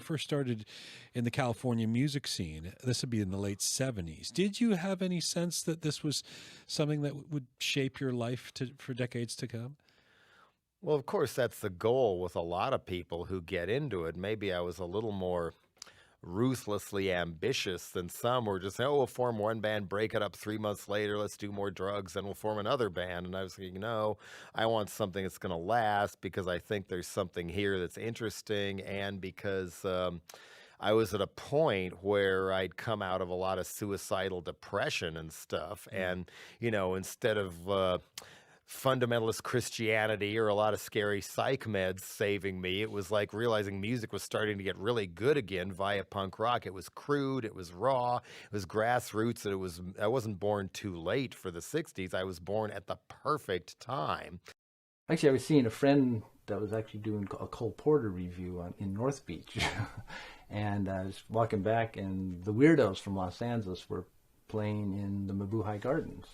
first started in the California music scene. This would be in the late 70s. Did you have any sense that this was something that would shape your life for decades to come? Well, of course, that's the goal with a lot of people who get into it. Maybe I was a little more ruthlessly ambitious than some were just saying, oh, we'll form one band, break it up 3 months later, let's do more drugs, then we'll form another band. And I was thinking, no, I want something that's going to last because I think there's something here that's interesting, and because I was at a point where I'd come out of a lot of suicidal depression and stuff. And, instead of fundamentalist Christianity or a lot of scary psych meds saving me, it was like realizing music was starting to get really good again via punk rock. It was crude, it was raw, it was grassroots, and I wasn't born too late for the 60s. I was born at the perfect time. Actually, I was seeing a friend that was actually doing a Cole Porter review in North Beach. And I was walking back, and the Weirdos from Los Angeles were playing in the Mabuhay Gardens.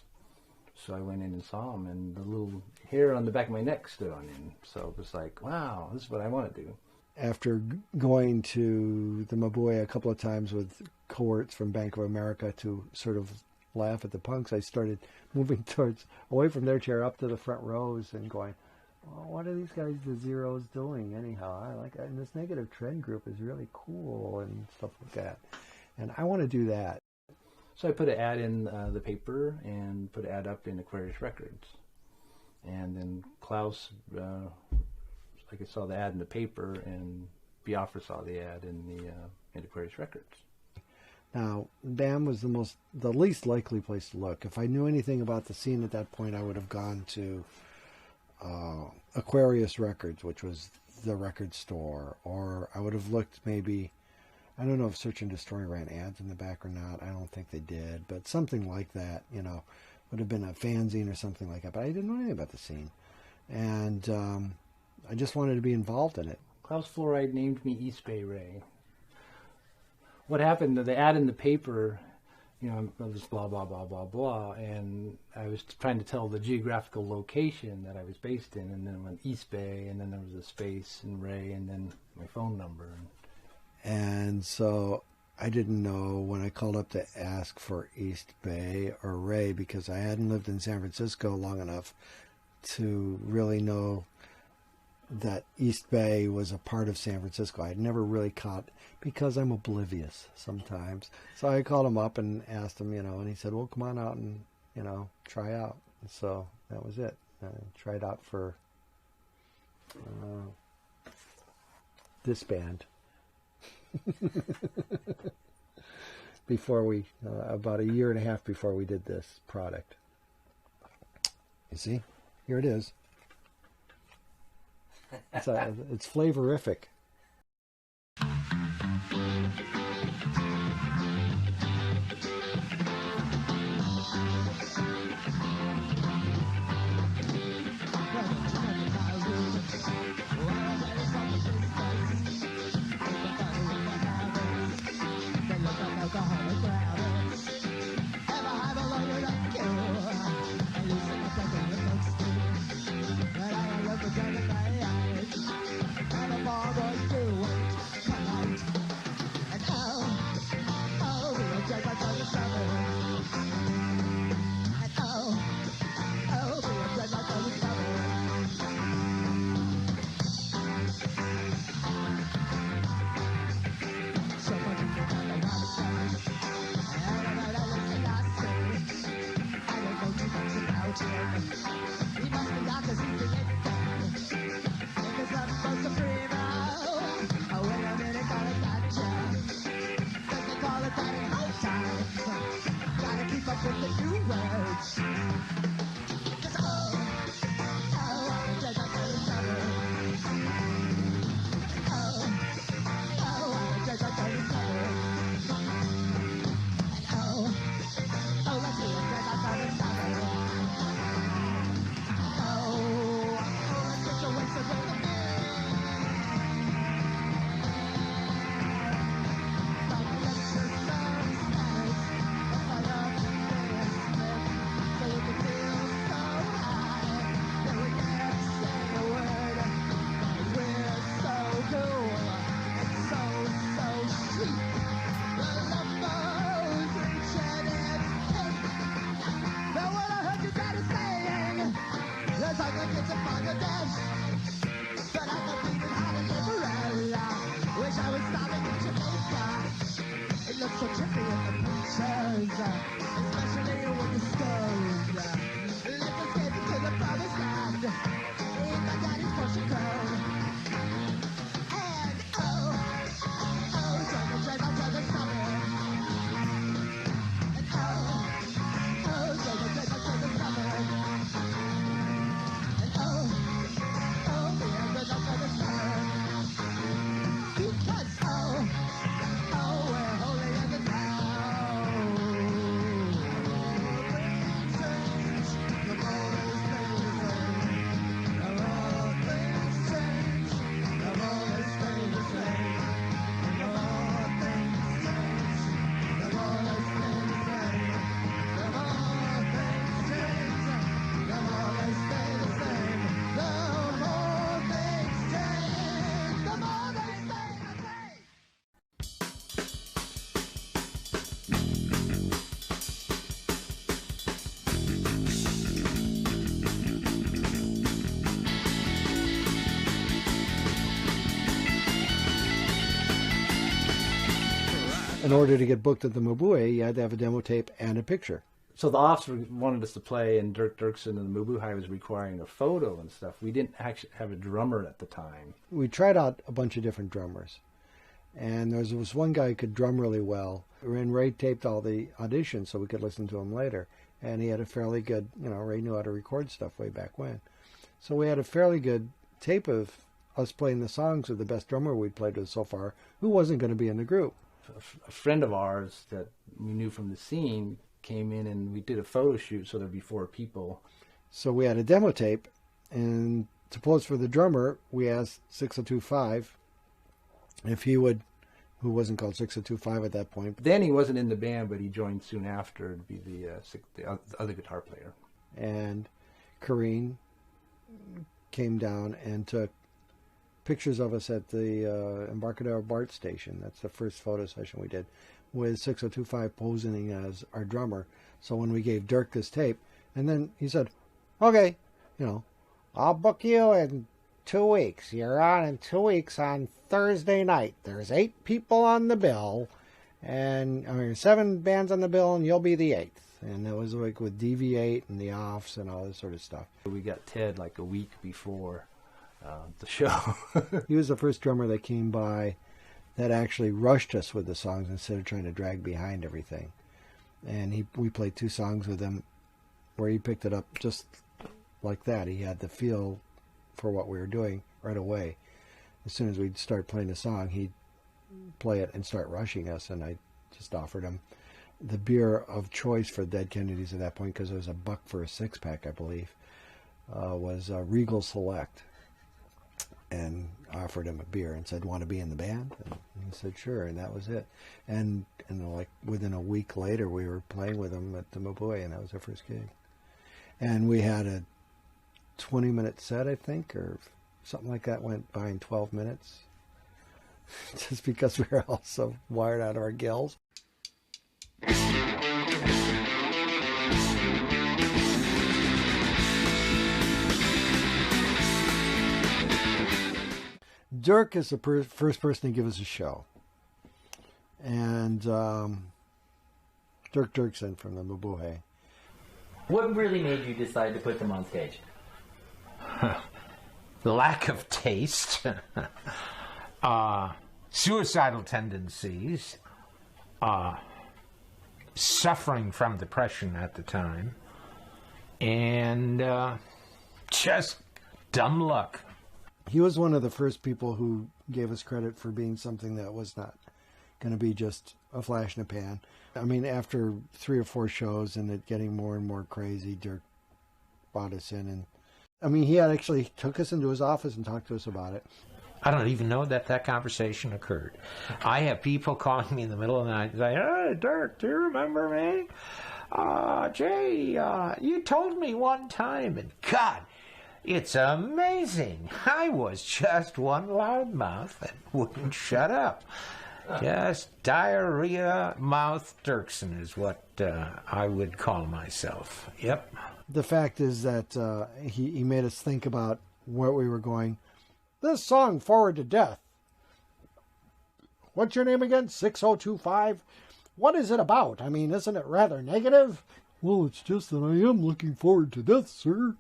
So I went in and saw them, and the little hair on the back of my neck stood on end. So it was like, wow, this is what I want to do. After going to the Mabuhay a couple of times with cohorts from Bank of America to sort of laugh at the punks, I started moving away from their chair up to the front rows and going, well, what are these guys, the Zeros, doing anyhow? And this negative trend group is really cool and stuff like that. And I want to do that. So I put an ad in the paper and put an ad up in Aquarius Records. And then Klaus, I saw the ad in the paper, and Biafra saw the ad in Aquarius Records. Now, BAM was the least likely place to look. If I knew anything about the scene at that point, I would have gone to Aquarius Records, which was the record store, or I would have looked maybe, I don't know if Search and Destroy ran ads in the back or not. I don't think they did, but something like that, would have been a fanzine or something like that. But I didn't know anything about the scene. And I just wanted to be involved in it. Klaus Fluoride named me East Bay Ray. What happened, the ad in the paper, it was blah, blah, blah, blah, blah. And I was trying to tell the geographical location that I was based in. And then it went East Bay, and then there was a space and Ray, and then my phone number. And so I didn't know when I called up to ask for East Bay or Ray, because I hadn't lived in San Francisco long enough to really know that East Bay was a part of San Francisco. I'd never really caught, because I'm oblivious sometimes. So I called him up and asked him, and he said, well, come on out and, try out. And so that was it. I tried out for this band. Before we, about a year and a half before we did this product. You see, here it is. It's flavorific. Father in order to get booked at the Mabuhay, you had to have a demo tape and a picture. So the Offs wanted us to play, and Dirk Dirksen and the Mabuhay was requiring a photo and stuff. We didn't actually have a drummer at the time. We tried out a bunch of different drummers. And there was one guy who could drum really well. And Ray taped all the auditions so we could listen to him later. And he had a fairly good, Ray knew how to record stuff way back when. So we had a fairly good tape of us playing the songs with the best drummer we'd played with so far, who wasn't going to be in the group. A friend of ours that we knew from the scene came in and we did a photo shoot, so there'd be 4 people. So we had a demo tape, and to pose for the drummer, we asked 6025 if he would, who wasn't called 6025 at that point. Then he wasn't in the band, but he joined soon after to be the other guitar player. And Corrine came down and took pictures of us at the Embarcadero BART station. That's the first photo session we did, with 6025 posing as our drummer. So when we gave Dirk this tape, and then he said, okay, I'll book you in 2 weeks. You're on in 2 weeks on Thursday night. There's 8 people on the bill, and 7 bands on the bill, and you'll be the 8th. And it was like with DV8 and the Offs and all this sort of stuff. We got Ted like a week before the show. He was the first drummer that came by that actually rushed us with the songs instead of trying to drag behind everything. And we played 2 songs with him where he picked it up just like that. He had the feel for what we were doing right away. As soon as we'd start playing the song, he'd play it and start rushing us, and I just offered him the beer of choice for Dead Kennedys at that point, because it was $1 for a 6-pack, I believe, was Regal Select. And offered him a beer and said, want to be in the band? And he said, sure, and that was it. And like within a week later, we were playing with him at the Mabuhay, and that was our first gig. And we had a 20-minute set, I think, or something like that, went by in 12 minutes, just because we were all so wired out of our gills. Dirk is the first person to give us a show. And Dirk Dirksen from the Mabuhay. What really made you decide to put them on stage? The lack of taste, suicidal tendencies, suffering from depression at the time, and just dumb luck. He was one of the first people who gave us credit for being something that was not going to be just a flash in the pan. I mean, after 3 or 4 shows and it getting more and more crazy, Dirk brought us in. And I mean, he actually took us into his office and talked to us about it. I don't even know that conversation occurred. I have people calling me in the middle of the night and say, hey, Dirk, do you remember me? Jay, you told me one time, and God, it's amazing. I was just one loudmouth that wouldn't shut up. Just diarrhea mouth Dirksen is what I would call myself. Yep. The fact is that he made us think about where we were going. This song, Forward to Death. What's your name again? 6025? What is it about? I mean, isn't it rather negative? Well, it's just that I am looking forward to death, sir.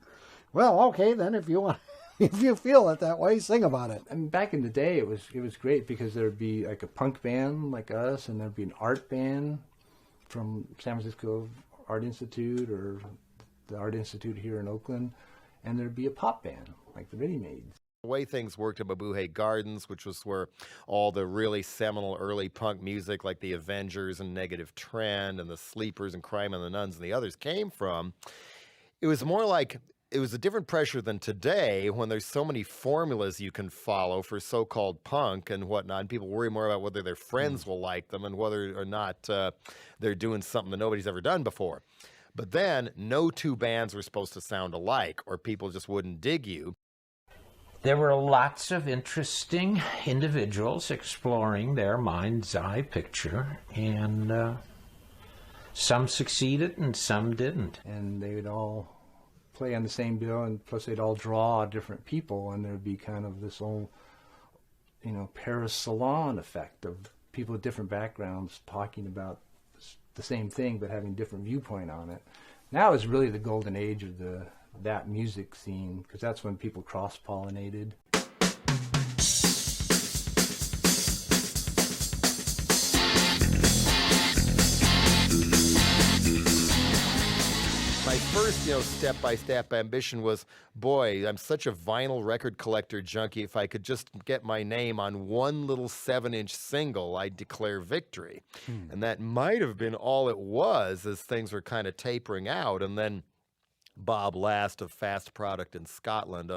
Well, okay, then if you want, if you feel it that way, sing about it. I mean, back in the day, it was great because there'd be like a punk band like us, and there'd be an art band from San Francisco Art Institute or the Art Institute here in Oakland, and there'd be a pop band like the Ready Mades. The way things worked at Mabuhay Gardens, which was where all the really seminal early punk music like the Avengers and Negative Trend and the Sleepers and Crime and the Nuns and the others came from, it was more like, it was a different pressure than today when there's so many formulas you can follow for so-called punk and whatnot, and people worry more about whether their friends will like them and whether or not they're doing something that nobody's ever done before. But then no 2 bands were supposed to sound alike or people just wouldn't dig you. There were lots of interesting individuals exploring their mind's eye picture, and some succeeded and some didn't. And they would all play on the same bill, and plus they'd all draw different people, and there'd be kind of this old, Paris Salon effect of people with different backgrounds talking about the same thing but having different viewpoint on it. Now is really the golden age of that music scene, because that's when people cross-pollinated. My first, step-by-step ambition was, boy, I'm such a vinyl record collector junkie. If I could just get my name on one little 7-inch single, I'd declare victory. And that might have been all it was, as things were kind of tapering out. And then Bob Last of Fast Product in Scotland,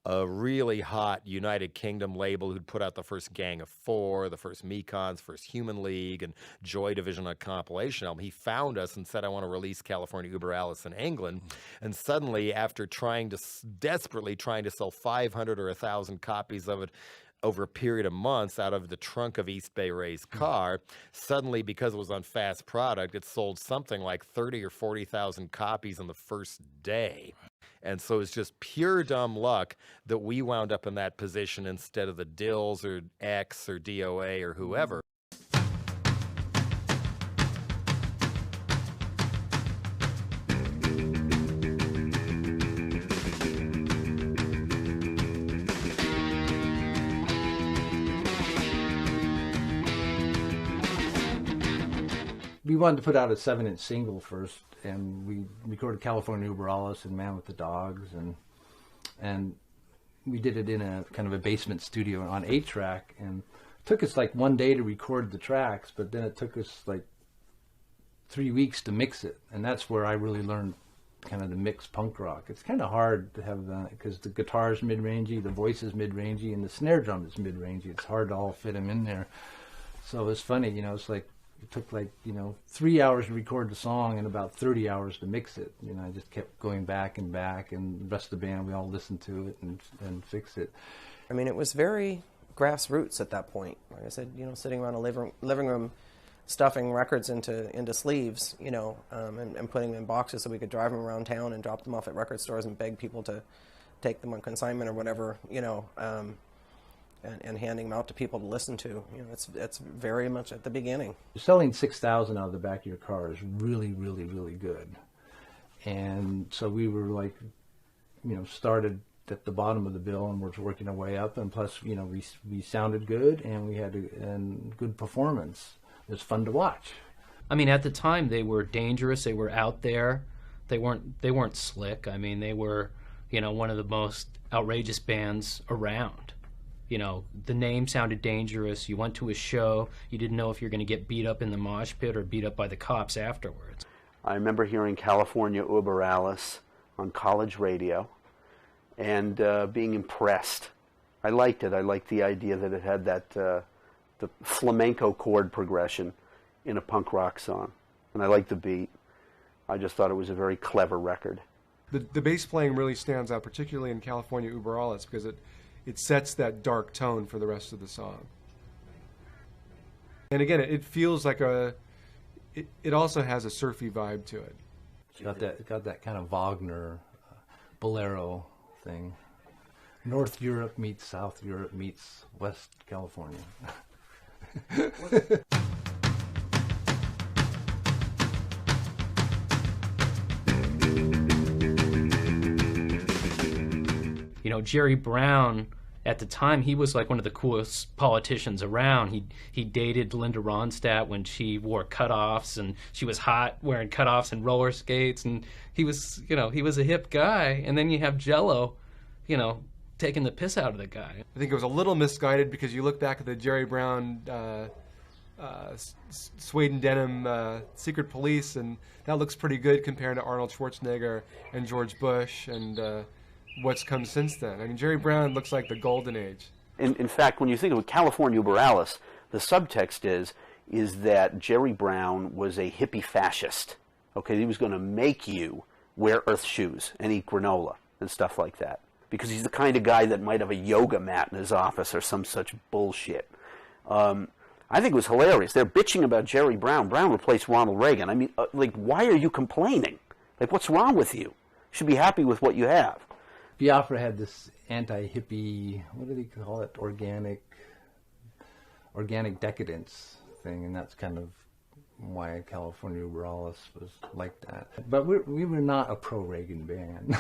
a really hot United Kingdom label who'd put out the first Gang of Four, the first Mekons, first Human League, and Joy Division on a compilation album. He found us and said, I want to release California Uber Alice in England. And suddenly, after desperately trying to sell 500 or 1,000 copies of it over a period of months out of the trunk of East Bay Ray's car, suddenly, because it was on Fast Product, it sold something like 30 or 40,000 copies on the first day. And so it's just pure dumb luck that we wound up in that position instead of the Dills or X or DOA or whoever. We wanted to put out a 7-inch single first, and we recorded California Uber Alice and Man with the Dogs, and we did it in a kind of a basement studio on 8-track, and it took us like one day to record the tracks, but then it took us like 3 weeks to mix it, and that's where I really learned kind of the mix punk rock. It's kind of hard to have that because the guitar's mid-rangey, the voice is mid-rangey, and the snare drum is mid-rangey. It's hard to all fit them in there. So it's funny, it's like it took 3 hours to record the song and about 30 hours to mix it. I just kept going back, and the rest of the band, we all listened to it and fixed it. I mean, it was very grassroots at that point. Like I said, sitting around a living room, stuffing records into sleeves, and putting them in boxes so we could drive them around town and drop them off at record stores and beg people to take them on consignment or whatever, and handing them out to people to listen to. It's very much at the beginning. Selling 6,000 out of the back of your car is really, really, really good. And so we were started at the bottom of the bill and we're working our way up. And plus, we sounded good and we had a good performance. It was fun to watch. I mean, at the time they were dangerous. They were out there. They weren't slick. I mean, they were, one of the most outrageous bands around. The name sounded dangerous. You went to a show, you didn't know if you're going to get beat up in the mosh pit or beat up by the cops afterwards. I remember hearing California Uber Alice on college radio and being impressed. I liked it. I liked the idea that it had that the flamenco chord progression in a punk rock song. And I liked the beat. I just thought it was a very clever record. The bass playing really stands out, particularly in California Uber Alice, because it sets that dark tone for the rest of the song. And again, it feels like it also has a surfy vibe to it. It got that kind of Wagner bolero thing. North Europe meets South Europe meets West California. Jerry Brown, at the time, he was like one of the coolest politicians around. He dated Linda Ronstadt when she wore cutoffs, and she was hot wearing cutoffs and roller skates, and he was a hip guy. And then you have Jello, taking the piss out of the guy. I think it was a little misguided because you look back at the Jerry Brown suede and denim Secret Police, and that looks pretty good compared to Arnold Schwarzenegger and George Bush and what's come since then. I mean, Jerry Brown looks like the golden age. In fact, when you think of California Uber Alice, the subtext is that Jerry Brown was a hippie fascist. Okay, he was going to make you wear earth shoes and eat granola and stuff like that, because he's the kind of guy that might have a yoga mat in his office or some such bullshit. I think it was hilarious. They're bitching about Jerry Brown. Brown replaced Ronald Reagan. I mean, why are you complaining? What's wrong with you? You should be happy with what you have. Biafra had this anti-hippie, what do they call it, organic organic decadence thing, and that's kind of why California Uberalis was like that. But we were not a pro-Reagan band.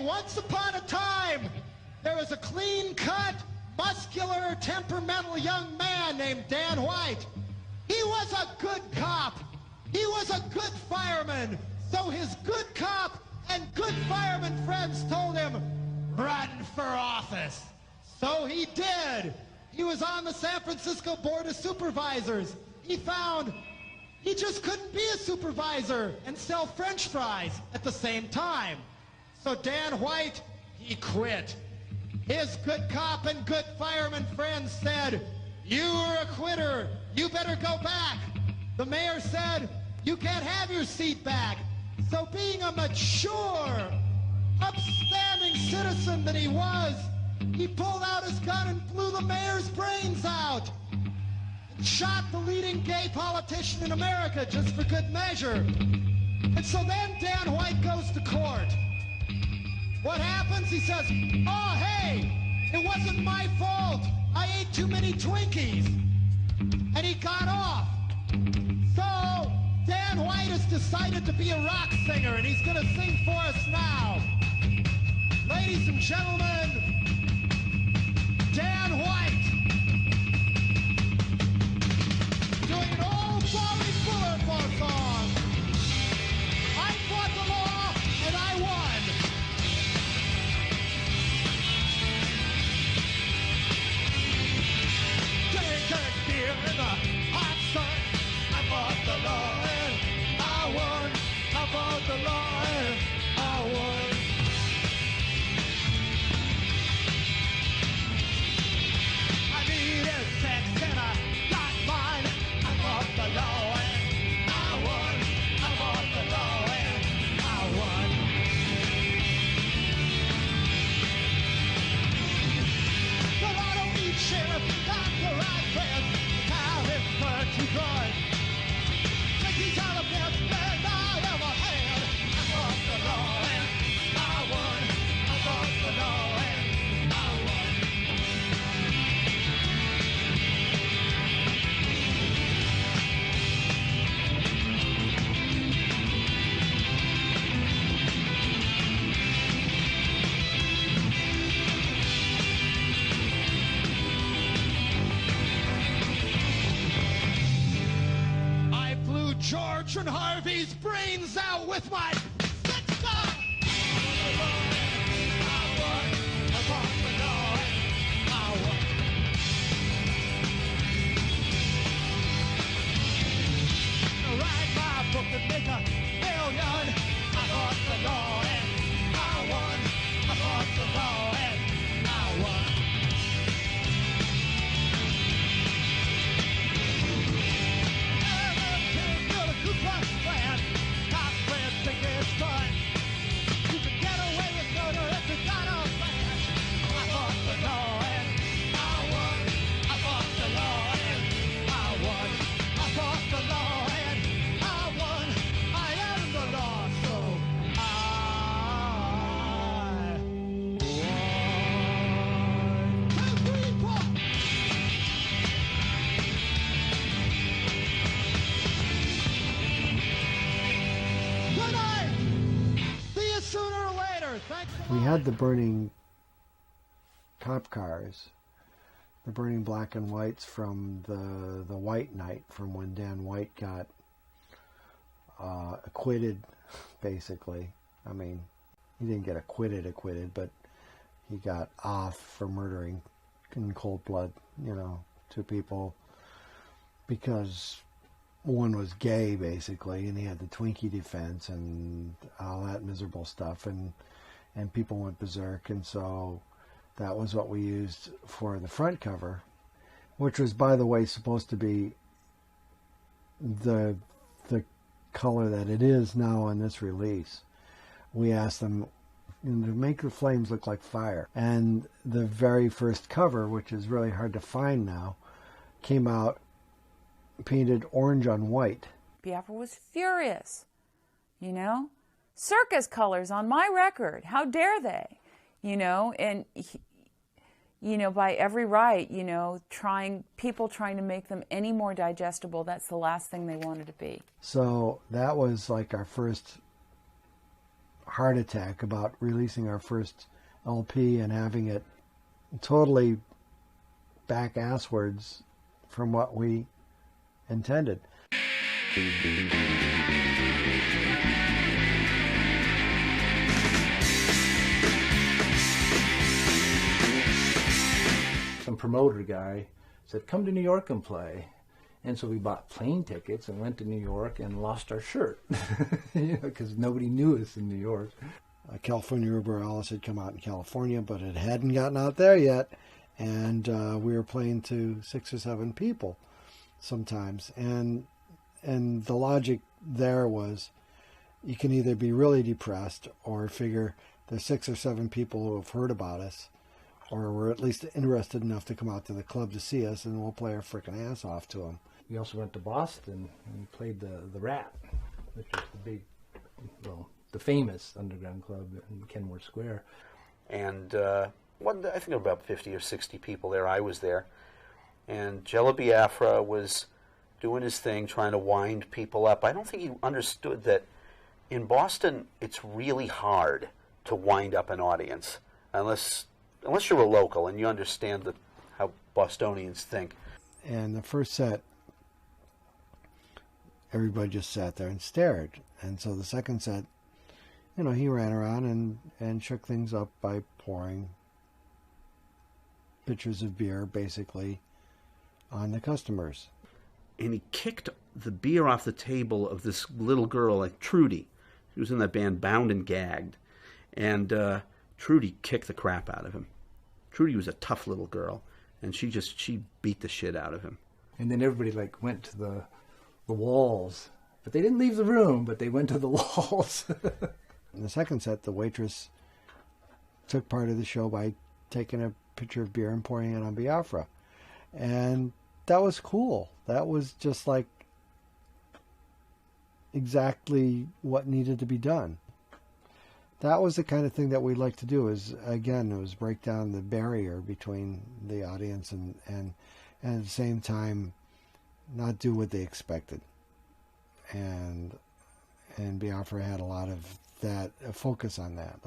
Once upon a time, there was a clean-cut, muscular, temperamental young man named Dan White. He was a good cop. He was a good fireman. So his good cop and good fireman friends told him, run for office. So he did. He was on the San Francisco Board of Supervisors. He found he just couldn't be a supervisor and sell French fries at the same time. So Dan White, he quit. His good cop and good fireman friends said, you are a quitter. You better go back. The mayor said, You can't have your seat back. So being a mature, upstanding citizen that he was, he pulled out his gun and blew the mayor's brains out. And shot the leading gay politician in America just for good measure. And so then Dan White goes to court. What happens? He says, oh, hey, it wasn't my fault. I ate too many Twinkies. And he got off. So Dan White has decided to be a rock singer, and he's going to sing for us now. Ladies and gentlemen, Dan White. Doing an old Bobby Fuller song. I fought the law, and I won. Drinking beer in the hot sun. I fought the law, and I won. I fought the law, and I won. I needed sex, and I got mine. I fought the law, and I won. I fought the law, and I won. The lotto eat sheriff got the right friend. The cow is burned too good. These are the best men I ever had. I fought the law, and I won. I fought the law, and I won. I blew George and Harvey's brains out with my six gun. I won. I fought the law, and I won. I write my book and make $1 million. I fought the law, and I won. I fought the law, and I won. We had the burning cop cars, the burning black and whites from the White Night, from when Dan White got acquitted, basically. I mean, he didn't get acquitted, but he got off for murdering in cold blood, 2 people, because one was gay, basically, and he had the Twinkie defense and all that miserable stuff, and people went berserk, and so that was what we used for the front cover, which was, by the way, supposed to be the color that it is now on this release. We asked them to make the flames look like fire, and the very first cover, which is really hard to find now, came out painted orange on white. Biafra was furious, circus colors on my record. How dare they? And by every right, people trying to make them any more digestible, that's the last thing they wanted to be. So that was like our first heart attack about releasing our first LP and having it totally back asswards from what we intended. Some promoter guy said, come to New York and play. And so we bought plane tickets and went to New York and lost our shirt, because nobody knew us in New York. California Borealis had come out in California, but it hadn't gotten out there yet. And we were playing to 6 or 7 people sometimes. And the logic there was, you can either be really depressed or figure there's 6 or 7 people who have heard about us, or we're at least interested enough to come out to the club to see us, and we'll play our frickin' ass off to them. We also went to Boston and we played the Rat, which is the big, well, the famous underground club in Kenmore Square. And I think about 50 or 60 people there. I was there. And Jello Biafra was doing his thing, trying to wind people up. I don't think he understood that in Boston, it's really hard to wind up an audience, unless you're a local and you understand how Bostonians think. And the first set, everybody just sat there and stared. And so the second set, he ran around and shook things up by pouring pitchers of beer, basically, on the customers. And he kicked the beer off the table of this little girl, like Trudy. She was in that band Bound and Gagged. And Trudy kicked the crap out of him. Trudy was a tough little girl, and she beat the shit out of him. And then everybody went to the walls. But they didn't leave the room, but they went to the walls. In the second set, the waitress took part of the show by taking a pitcher of beer and pouring it on Biafra. And that was cool. That was just exactly what needed to be done. That was the kind of thing that we'd like to do, is, again, it was break down the barrier between the audience and at the same time not do what they expected. And Biafra had a lot of that, a focus on that.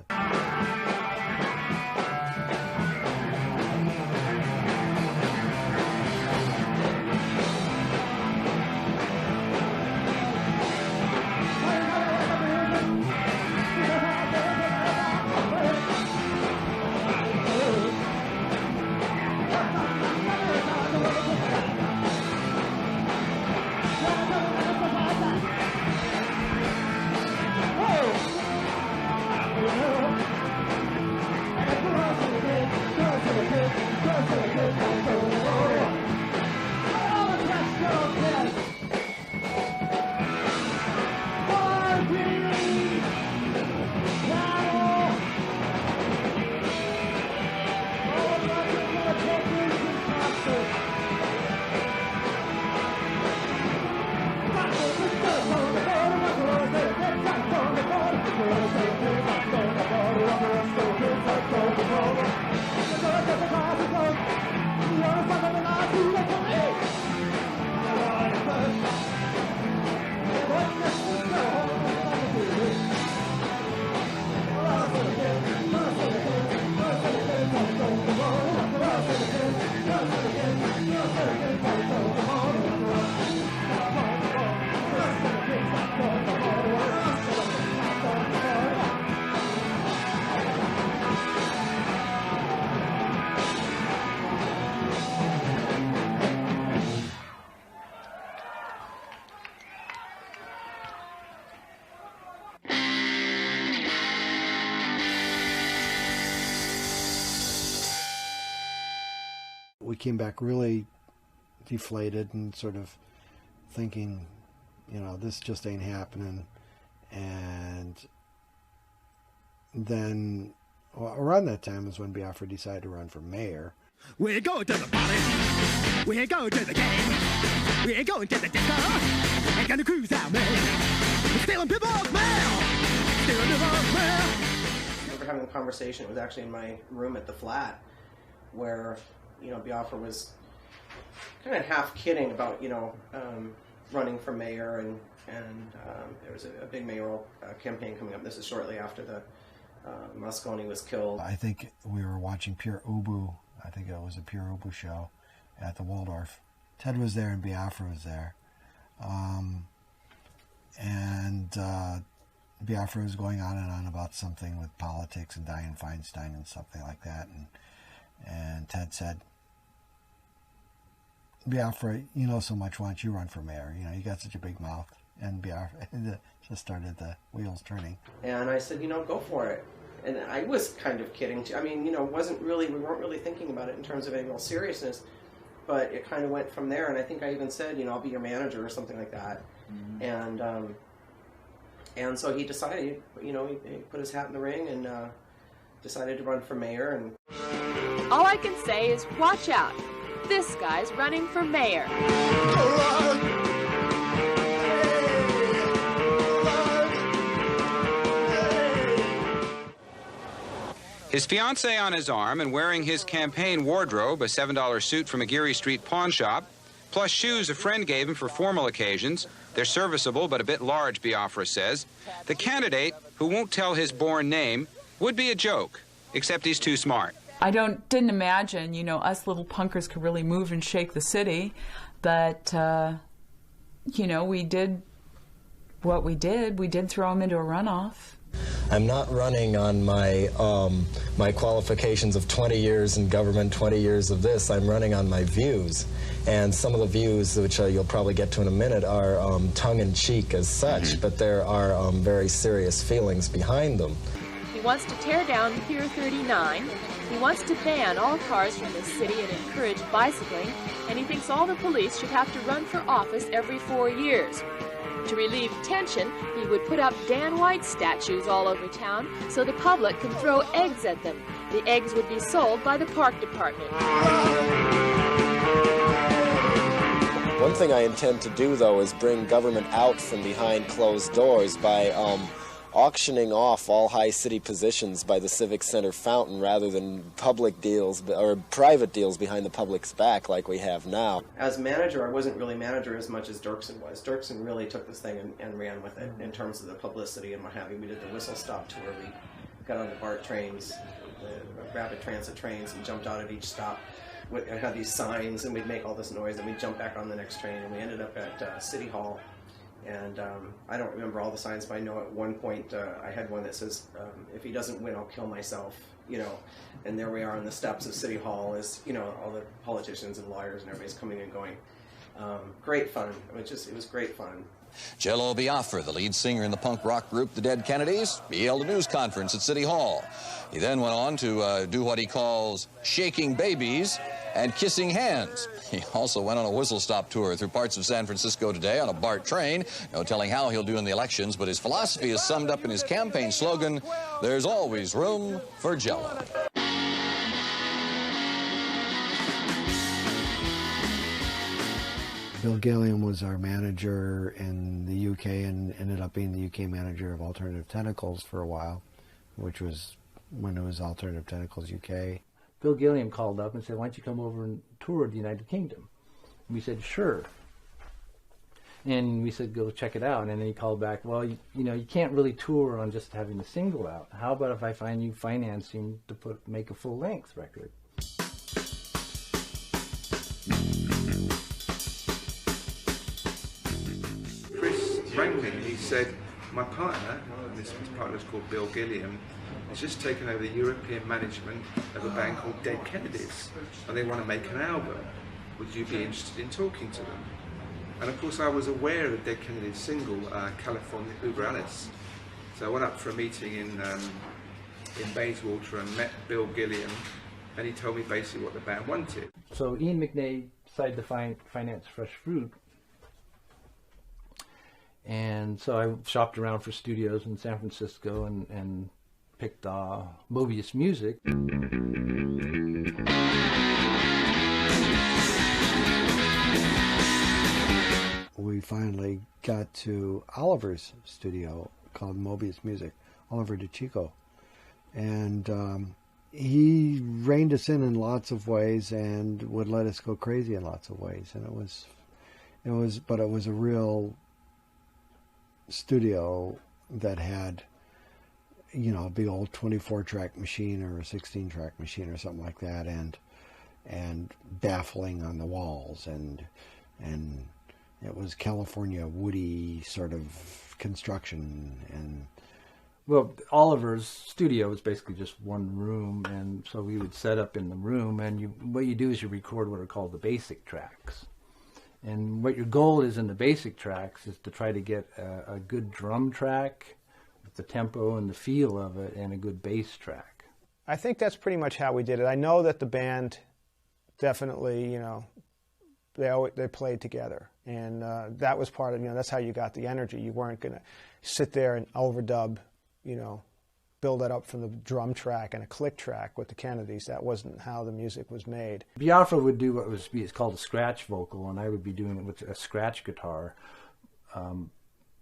We came back really deflated and sort of thinking, this just ain't happening. And then around that time is when Biafra decided to run for mayor. We're going to the party. We're going to the game. We're going to the disco. We're going to cruise out, man. We're stealing people's mail. Stealing people's mail. I remember having a conversation. It was actually in my room at the flat where, Biafra was kind of half kidding about, running for mayor, and there was a big mayoral campaign coming up. This is shortly after the Moscone was killed. I think we were watching Pure Ubu. I think it was a Pure Ubu show at the Waldorf. Ted was there and Biafra was there. And Biafra was going on and on about something with politics and Dianne Feinstein and something like that. And Ted said, Biafra, you know so much, why don't you run for mayor? You got such a big mouth. And Biafra just started the wheels turning. And I said, go for it. And I was kind of kidding too. I mean, we weren't really thinking about it in terms of any real seriousness, but it kind of went from there. And I think I even said, I'll be your manager or something like that. And so he decided, you know, he put his hat in the ring and decided to run for mayor. And all I can say is watch out. This guy's running for mayor. His fiancée on his arm and wearing his campaign wardrobe, a $7 suit from a Geary Street pawn shop, plus shoes a friend gave him for formal occasions. They're serviceable but a bit large, Biafra says. The candidate, who won't tell his born name, would be a joke, except he's too smart. I didn't imagine, you know, us little punkers could really move and shake the city, but, you know, we did what we did. We did throw him into a runoff. I'm not running on my my qualifications of 20 years in government, 20 years of this. I'm running on my views. And some of the views, which you'll probably get to in a minute, are tongue-in-cheek as such, but there are very serious feelings behind them. He wants to tear down Pier 39. He wants to ban all cars from the city and encourage bicycling. And he thinks all the police should have to run for office every 4 years. To relieve tension, he would put up Dan White statues all over town so the public can throw eggs at them. The eggs would be sold by the park department. One thing I intend to do, though, is bring government out from behind closed doors by auctioning off all high city positions by the Civic Center fountain rather than public deals or private deals behind the public's back like we have now. as manager, I wasn't really manager as much as Dirksen was. Dirksen really took this thing and ran with it in terms of the publicity and what have you. We did the whistle stop tour. We got on the BART trains, the rapid transit trains, and jumped out at each stop. And had these signs, and we'd make all this noise, and we'd jump back on the next train, and we ended up at City Hall. And I don't remember all the signs, but I know at one point I had one that says, if he doesn't win, I'll kill myself, you know. And there we are on the steps of City Hall as, you know, all the politicians and lawyers and everybody's coming and going. Great fun. It was great fun. Jello Biafra, the lead singer in the punk rock group The Dead Kennedys, he held a news conference at City Hall. He then went on to do what he calls shaking babies and kissing hands. He also went on a whistle-stop tour through parts of San Francisco today on a BART train. No telling how he'll do in the elections, but his philosophy is summed up in his campaign slogan, "There's always room for Jello." Bill Gilliam was our manager in the UK and ended up being the UK manager of Alternative Tentacles for a while, which was when it was Alternative Tentacles UK. Bill Gilliam called up and said, why don't you come over and tour the United Kingdom? And we said, sure. And we said, go check it out. And then he called back, well, you know, you can't really tour on just having a single out. How about if I find you financing to make a full-length record? Chris rang me and he said, my partner, this partner's called Bill Gilliam, has just taken over the European management of a band called Dead Kennedys, and they want to make an album. Would you be interested in talking to them? And of course I was aware of Dead Kennedys' single, California Uber Alice. So I went up for a meeting in Bayswater and met Bill Gilliam, and he told me basically what the band wanted. So Ian McNay decided to finance Fresh Fruit. And so I shopped around for studios in San Francisco and picked Mobius Music. We finally got to Oliver's studio called Mobius Music, Oliver DeChico. And he reined us in lots of ways and would let us go crazy in lots of ways. And it was a real studio that had, you know, a big old 24-track machine or a 16-track machine or something like that, and baffling on the walls, and it was California woody sort of construction. And well, Oliver's studio was basically just one room, and so we would set up in the room, and what you do is you record what are called the basic tracks. And what your goal is in the basic tracks is to try to get a good drum track with the tempo and the feel of it, and a good bass track. I think that's pretty much how we did it. I know that the band definitely, you know, they played together. And that was part of, that's how you got the energy. You weren't going to sit there and overdub, build that up from the drum track and a click track with the Kennedys. That wasn't how the music was made. Biafra would do what it's called a scratch vocal, and I would be doing it with a scratch guitar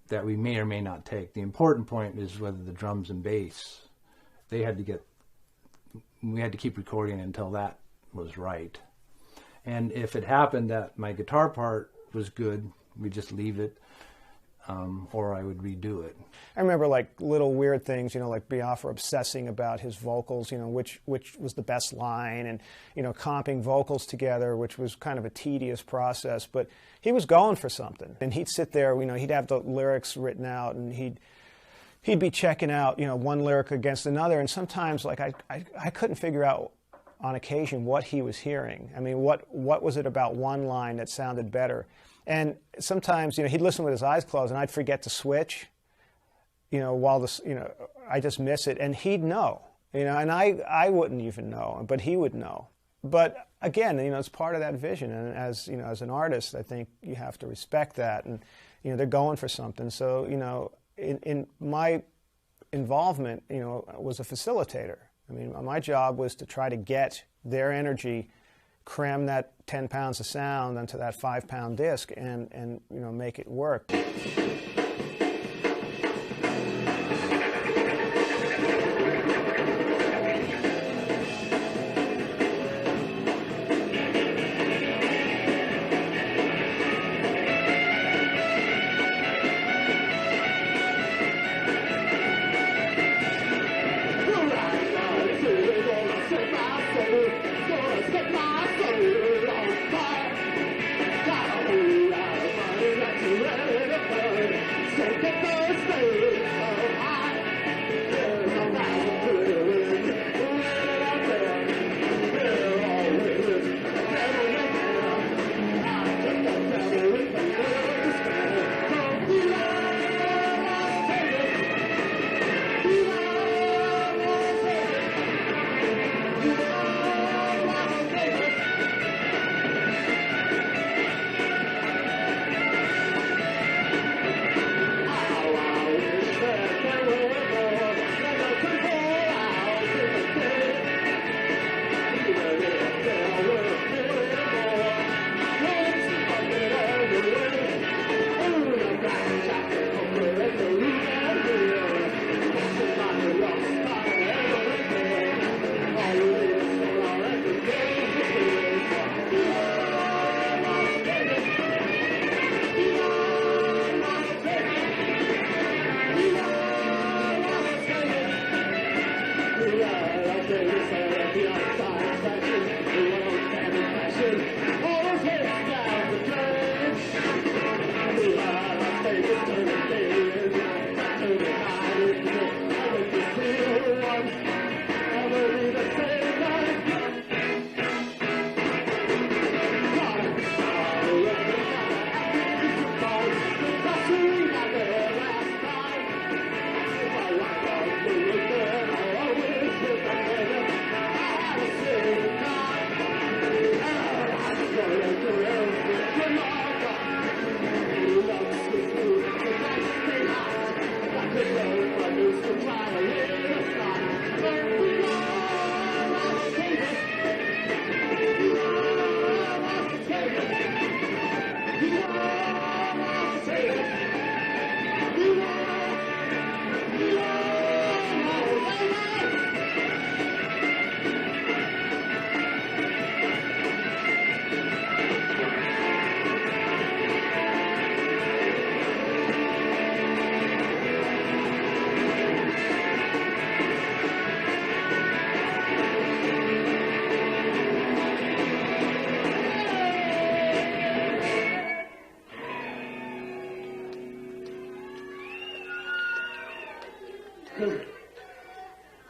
that we may or may not take. The important point is whether the drums and bass, we had to keep recording until that was right. And if it happened that my guitar part was good, we'd just leave it, or I would redo it. I remember like little weird things, like Biafra obsessing about his vocals, which was the best line, and, comping vocals together, which was kind of a tedious process, but he was going for something. And he'd sit there, he'd have the lyrics written out, and he'd be checking out, one lyric against another, and sometimes like I couldn't figure out on occasion what he was hearing. I mean, what was it about one line that sounded better? And sometimes, he'd listen with his eyes closed, and I'd forget to switch, while I just miss it, and he'd know, and I wouldn't even know, but he would know. But again, it's part of that vision, and as an artist, I think you have to respect that, and they're going for something. So in my involvement, was a facilitator. I mean, my job was to try to get their energy, cram that 10 pounds of sound onto that 5-pound disc, and make it work.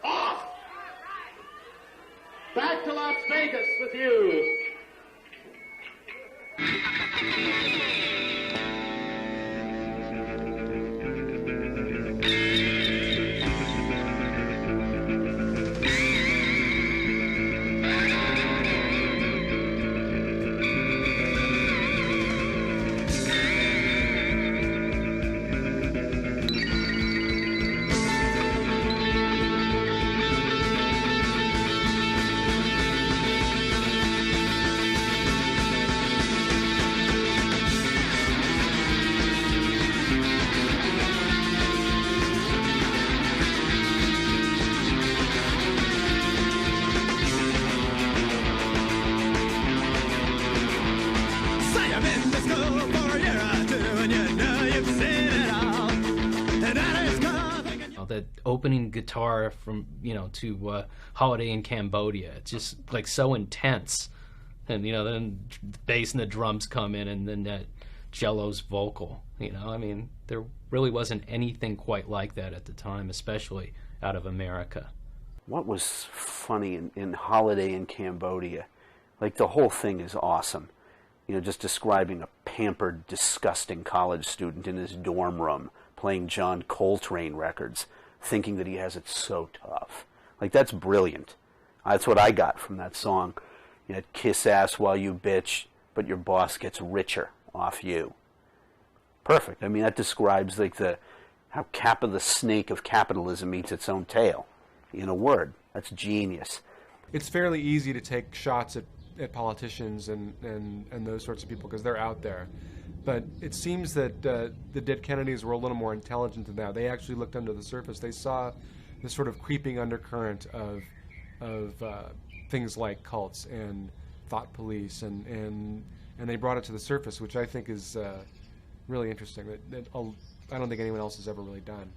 Off! Back to Las Vegas with you. the opening guitar from, to Holiday in Cambodia. It's just like so intense. And, then the bass and the drums come in, and then that Jello's vocal, I mean, there really wasn't anything quite like that at the time, especially out of America. What was funny in Holiday in Cambodia, like the whole thing is awesome. Just describing a pampered, disgusting college student in his dorm room playing John Coltrane records, thinking that he has it so tough. Like, that's brilliant. That's what I got from that song. Kiss ass while you bitch, but your boss gets richer off you. Perfect. I mean, that describes like how Kappa the snake of capitalism eats its own tail. In a word, that's genius. It's fairly easy to take shots at politicians and those sorts of people because they're out there. But it seems that the dead Kennedys were a little more intelligent than that. They actually looked under the surface. They saw this sort of creeping undercurrent of things like cults and thought police, and they brought it to the surface, which I think is really interesting. That I don't think anyone else has ever really done.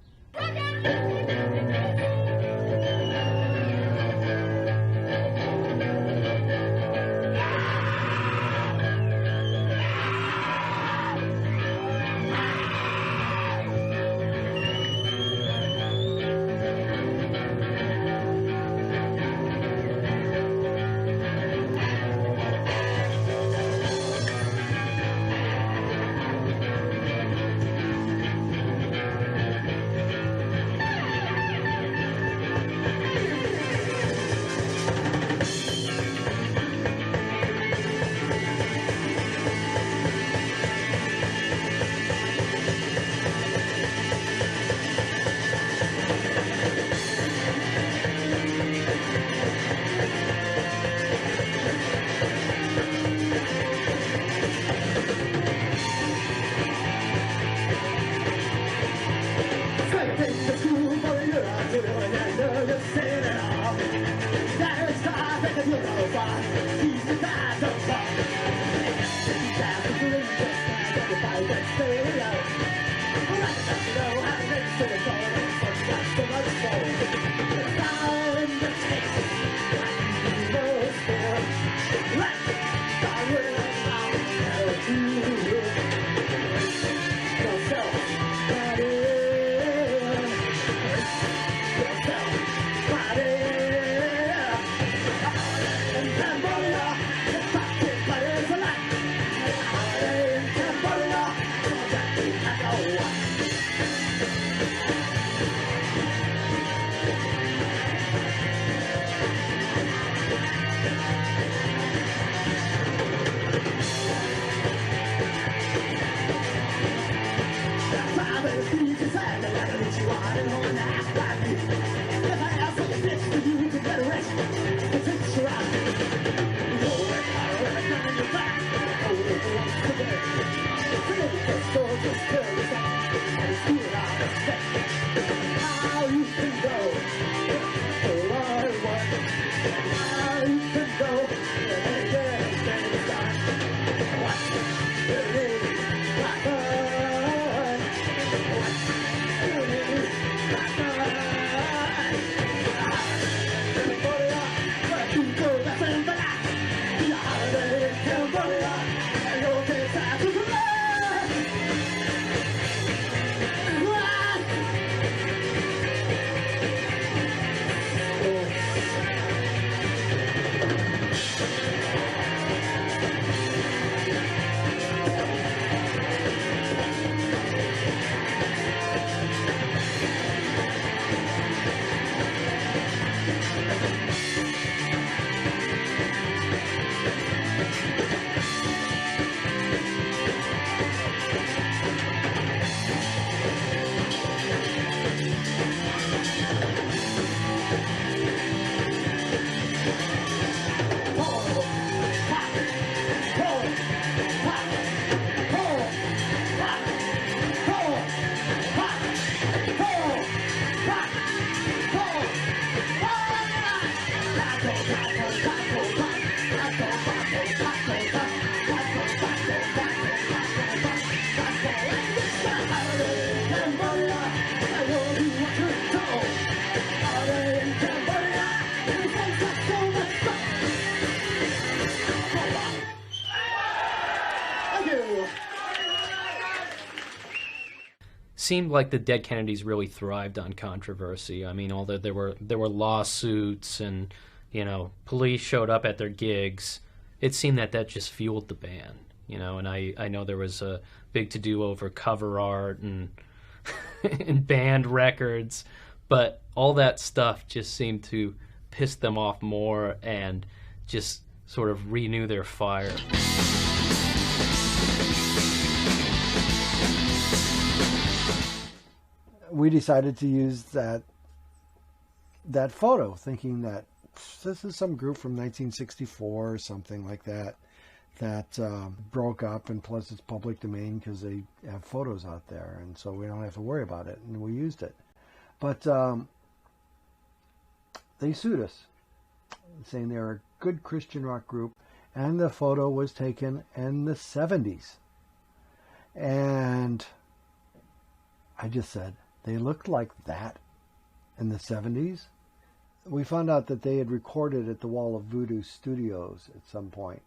seemed like the Dead Kennedys really thrived on controversy. I mean, although there were lawsuits and, you know, police showed up at their gigs, it seemed that just fueled the band, you know. And I know there was a big to-do over cover art and and band records, but all that stuff just seemed to piss them off more and just sort of renew their fire. We decided to use that photo, thinking that this is some group from 1964 or something like that broke up, and plus it's public domain because they have photos out there, and so we don't have to worry about it, and we used it. But they sued us, saying they're a good Christian rock group, and the photo was taken in the 70s. And I just said, they looked like that in the 70s. We found out that they had recorded at the Wall of Voodoo Studios at some point.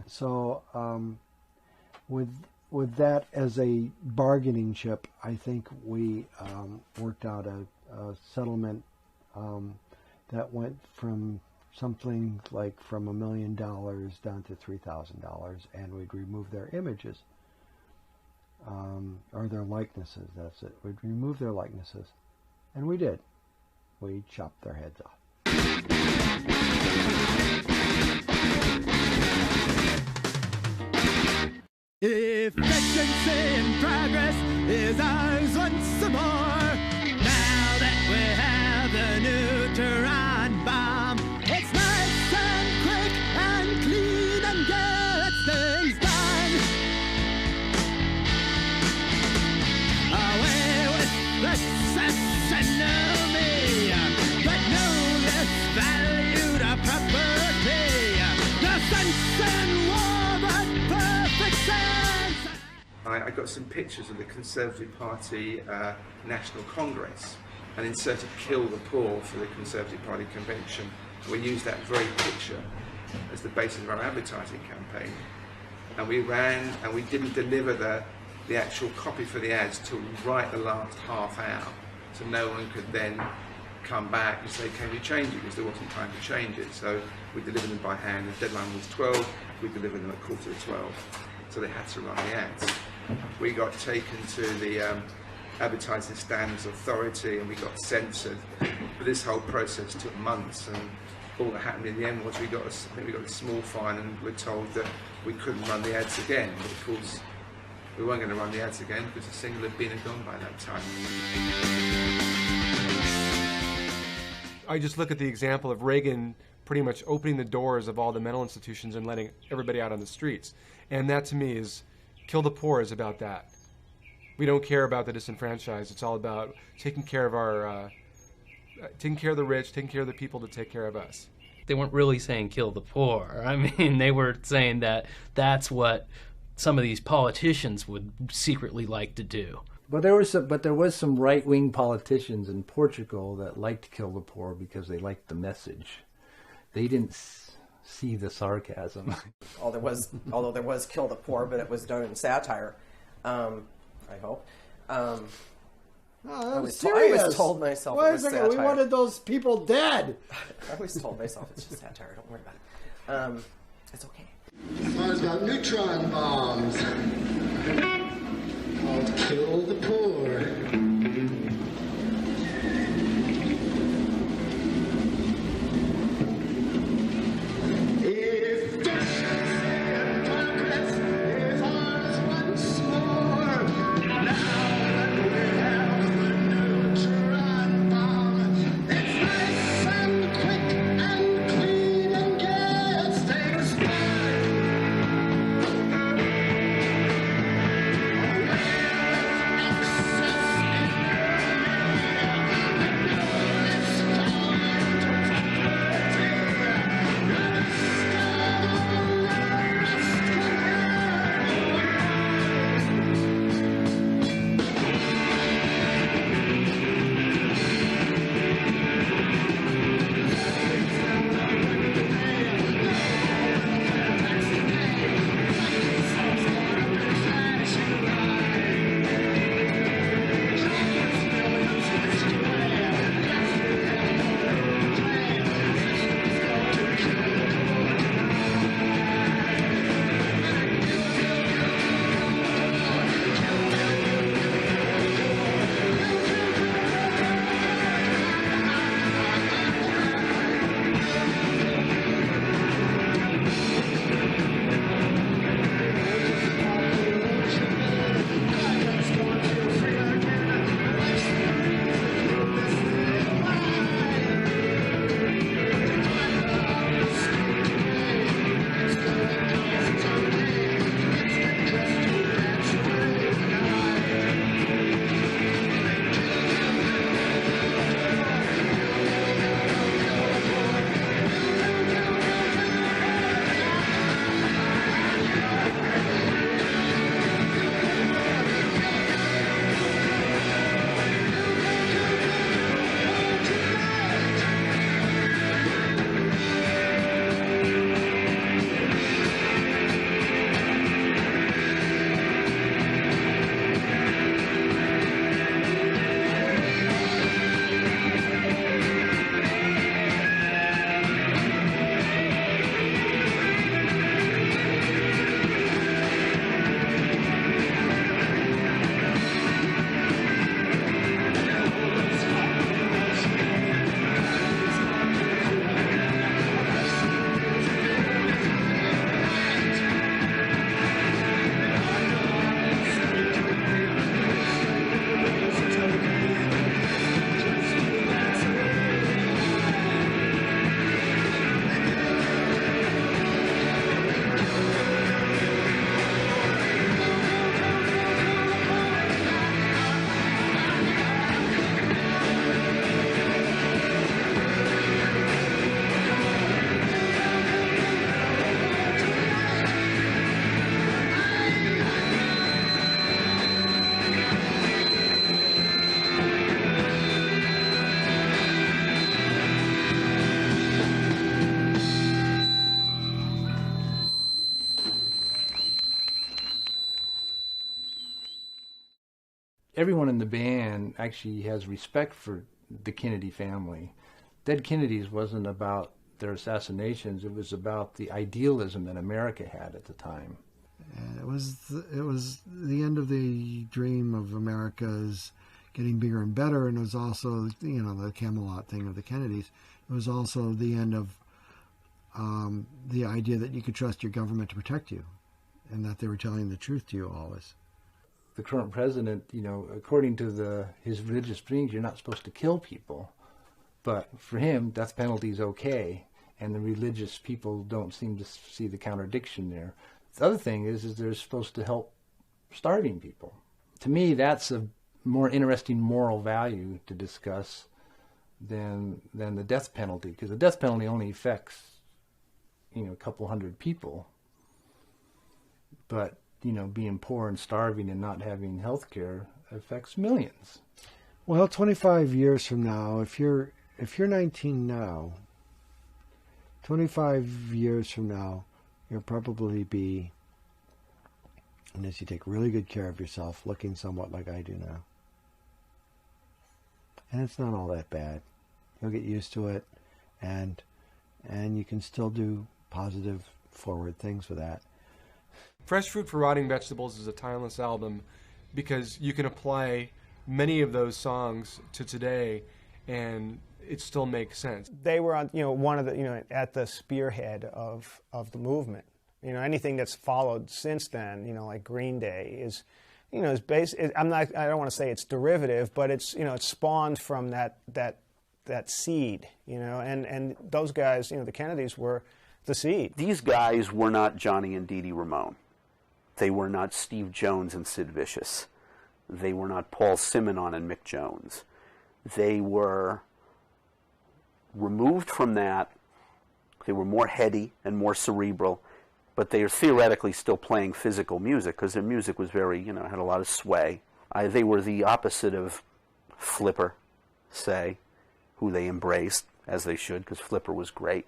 So with that as a bargaining chip, I think we worked out a settlement that went from something like from $1 million down to $3,000, and we'd remove their images. Or their likenesses, that's it. We'd remove their likenesses. And we did. We chopped their heads off. Efficiency and progress is ours once more. Now that we have the neutron bomb, it's nice and quick and clean and gets things done. Away with the enemy, but no less valued a property. The sense in war, but perfect sense. I got some pictures of the Conservative Party National Congress and inserted "Kill the Poor" for the Conservative Party convention. We used that very picture as the basis of our advertising campaign. And we ran, and we didn't deliver the actual copy for the ads till right the last half hour. So no one could then come back and say, can you change it? Because there wasn't time to change it. So we delivered them by hand. The deadline was 12. We delivered them at 11:45. So they had to run the ads. We got taken to the Advertising Standards Authority and we got censored. But this whole process took months, and all that happened in the end was I think we got a small fine, and we're told that we couldn't run the ads again. But of course, we weren't going to run the ads again because the single had been and gone by that time. I just look at the example of Reagan pretty much opening the doors of all the mental institutions and letting everybody out on the streets. And that to me is, Kill the Poor is about that. We don't care about the disenfranchised. It's all about taking care of taking care of the rich, taking care of the people to take care of us. They weren't really saying kill the poor. I mean, they were saying that that's what some of these politicians would secretly like to do. But there was some right-wing politicians in Portugal that liked to kill the poor because they liked the message. They didn't see the sarcasm. Although there was Kill the Poor, but it was done in satire, I hope. I always told myself it was satire. We wanted those people dead. I always told myself it's just satire, don't worry about it. It's okay. One's got neutron bombs. Called Kill the Poor. everyone in the band actually has respect for the Kennedy family. Dead Kennedys wasn't about their assassinations. It was about the idealism that America had at the time. And it was the end of the dream of America's getting bigger and better, and it was also, you know, the Camelot thing of the Kennedys. It was also the end of the idea that you could trust your government to protect you, and that they were telling the truth to you always. The current president, you know, according to his religious beliefs, you're not supposed to kill people. But for him, death penalty is okay, and the religious people don't seem to see the contradiction there. The other thing is they're supposed to help starving people. To me, that's a more interesting moral value to discuss than the death penalty, because the death penalty only affects, you know, a couple hundred people. But, you know, being poor and starving and not having health care affects millions. Well, 25 years from now, if you're 19 now, 25 years from now, you'll probably be, unless you take really good care of yourself, looking somewhat like I do now. And it's not all that bad. You'll get used to it, and you can still do positive, forward things with that. Fresh Fruit for Rotting Vegetables is a timeless album because you can apply many of those songs to today, and it still makes sense. They were on, you know, one of the, you know, at the spearhead of the movement. You know, anything that's followed since then, you know, like Green Day is, you know, is I don't want to say it's derivative, but it's, you know, it's spawned from that seed, you know, and those guys, you know, the Kennedys were the seed. These guys were not Johnny and Dee Dee Ramone. They were not Steve Jones and Sid Vicious. They were not Paul Simonon and Mick Jones. They were removed from that. They were more heady and more cerebral, but they are theoretically still playing physical music because their music was very, you know, had a lot of sway. They were the opposite of Flipper, say, who they embraced, as they should, because Flipper was great.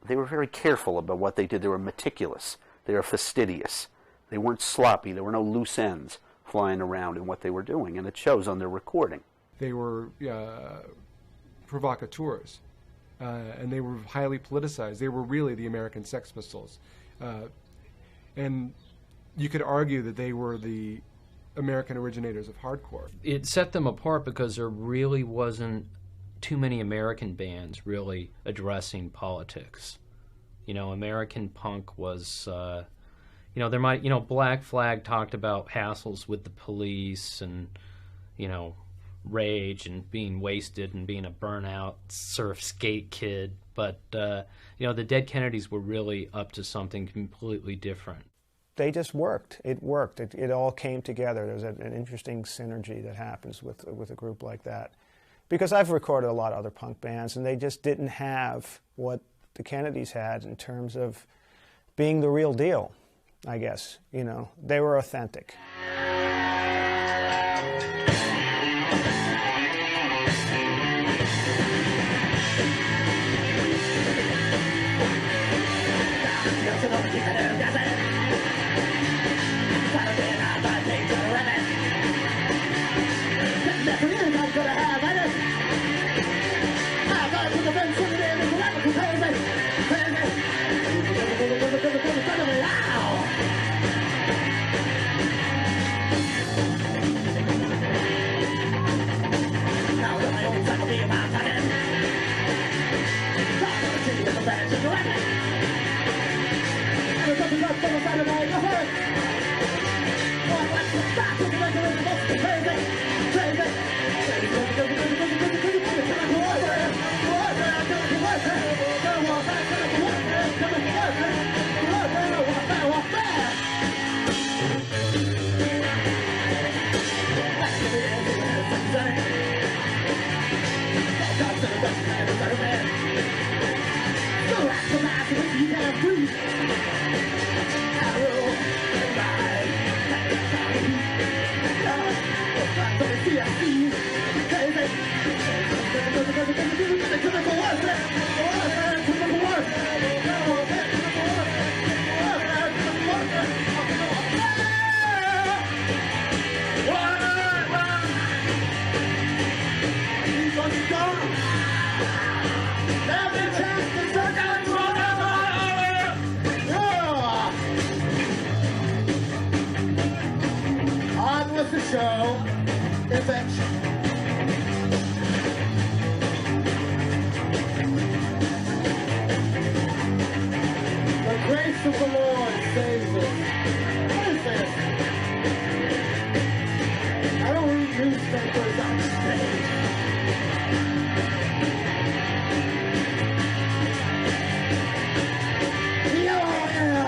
They were very careful about what they did. They were meticulous. They were fastidious. They weren't sloppy. There were no loose ends flying around in what they were doing, and it shows on their recording. They were provocateurs, and they were highly politicized. They were really the American Sex Pistols. And you could argue that they were the American originators of hardcore. It set them apart because there really wasn't too many American bands really addressing politics. You know, American punk was, you know, there might, you know, Black Flag talked about hassles with the police and, you know, rage and being wasted and being a burnout surf skate kid. But, you know, the Dead Kennedys were really up to something completely different. They just worked. It worked. It all came together. There's an interesting synergy that happens with a group like that. Because I've recorded a lot of other punk bands, and they just didn't have what the Kennedys had in terms of being the real deal, I guess. You know, they were authentic. Every chance to suck out yeah. On with the show. Eventually. The grace of the Lord saves us. What is this? I don't read newspapers on stage. Yellow air.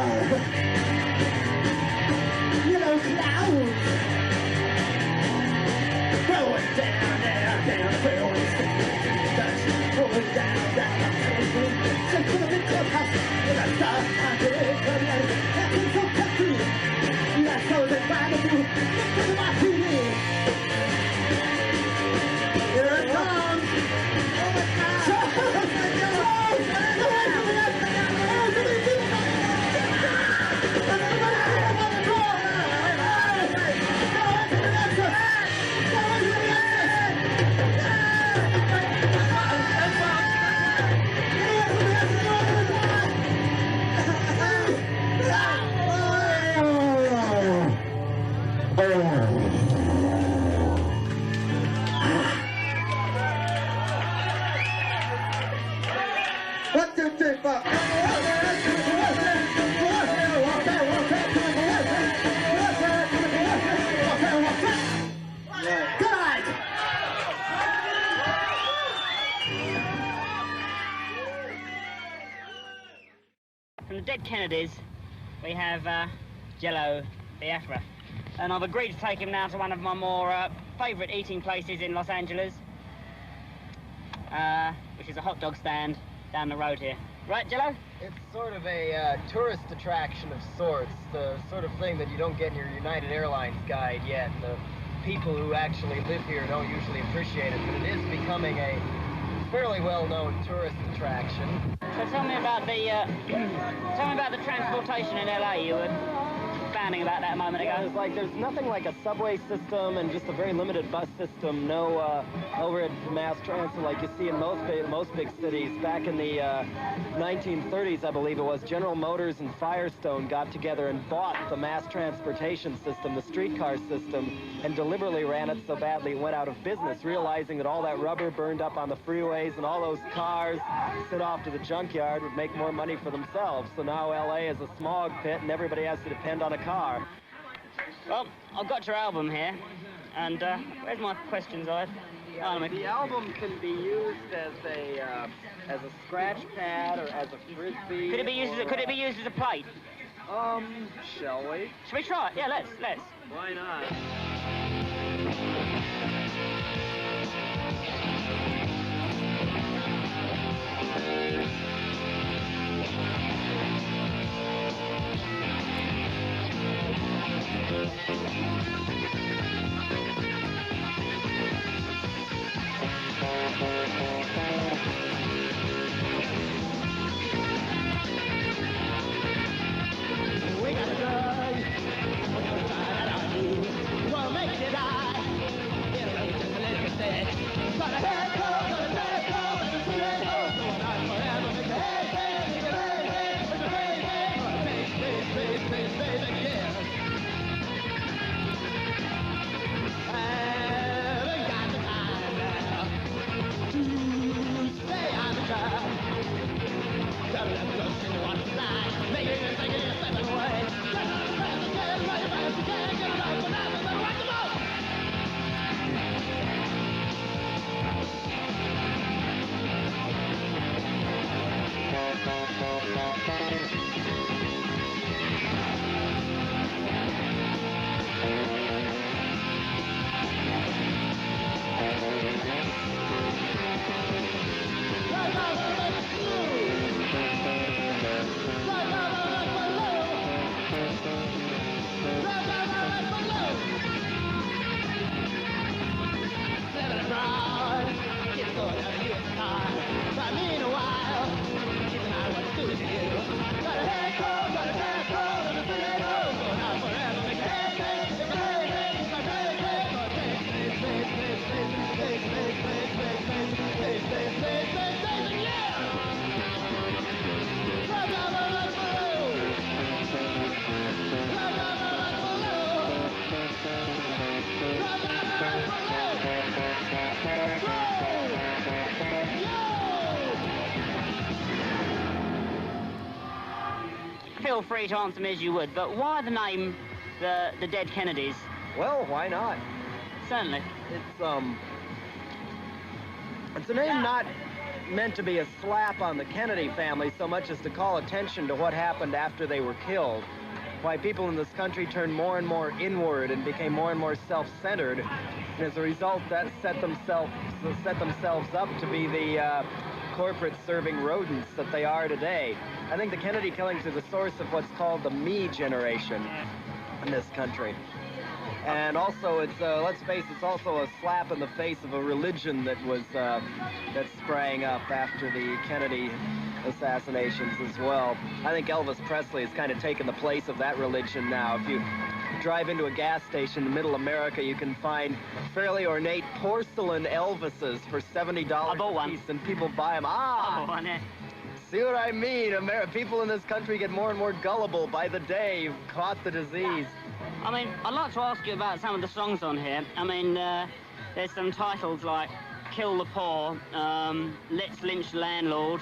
Yellow clouds. Rolling down, down, down, rolling down, down, to the big clubhouse with a star under it, that's so catchy. That's so that by the blue, listen to my TV. Here it comes. Oh my God. What the fuck? Good night. From the dead Kennedys, we have Jello, Biafra. And I've agreed to take him now to one of my more favourite eating places in Los Angeles, which is a hot dog stand down the road here. Right, Jello? It's sort of a tourist attraction of sorts, the sort of thing that you don't get in your United Airlines guide yet. The people who actually live here don't usually appreciate it, but it is becoming a fairly well-known tourist attraction. So tell me about the transportation in LA. You were expanding about that a moment ago. Yeah, there's nothing like a subway system and just a very limited bus system. No overhead mass transit like you see in most big cities. Back in the 1930s, I believe it was, General Motors and Firestone got together and bought the mass transportation system, the streetcar system, and deliberately ran it so badly it went out of business, realizing that all that rubber burned up on the freeways and all those cars sent off to the junkyard would make more money for themselves. So now LA is a smog pit and everybody has to depend on a car. Well, I've got your album here, and where's my questions, Ed? The album can be used as a scratch pad or as a frisbee. Could it be used as a plate? Shall we? Shall we try it? Yeah, let's. Why not? We gotta die. feel free to answer me as you would, but why the name the Dead Kennedys? Well, why not? Certainly. It's a name not meant to be a slap on the Kennedy family so much as to call attention to what happened after they were killed. Why people in this country turned more and more inward and became more and more self-centered. And as a result, that set themselves up to be the corporate-serving rodents that they are today. I think the Kennedy killings are the source of what's called the me generation in this country. And also, it's let's face it, it's also a slap in the face of a religion that was that sprang up after the Kennedy assassinations as well. I think Elvis Presley has kind of taken the place of that religion now. If you drive into a gas station in middle America, you can find fairly ornate porcelain Elvises for $70 a piece, and people buy them. I bought one, yeah. See what I mean? People in this country get more and more gullible by the day. You've caught the disease. I mean, I'd like to ask you about some of the songs on here. I mean, there's some titles like Kill the Poor, Let's Lynch the Landlord,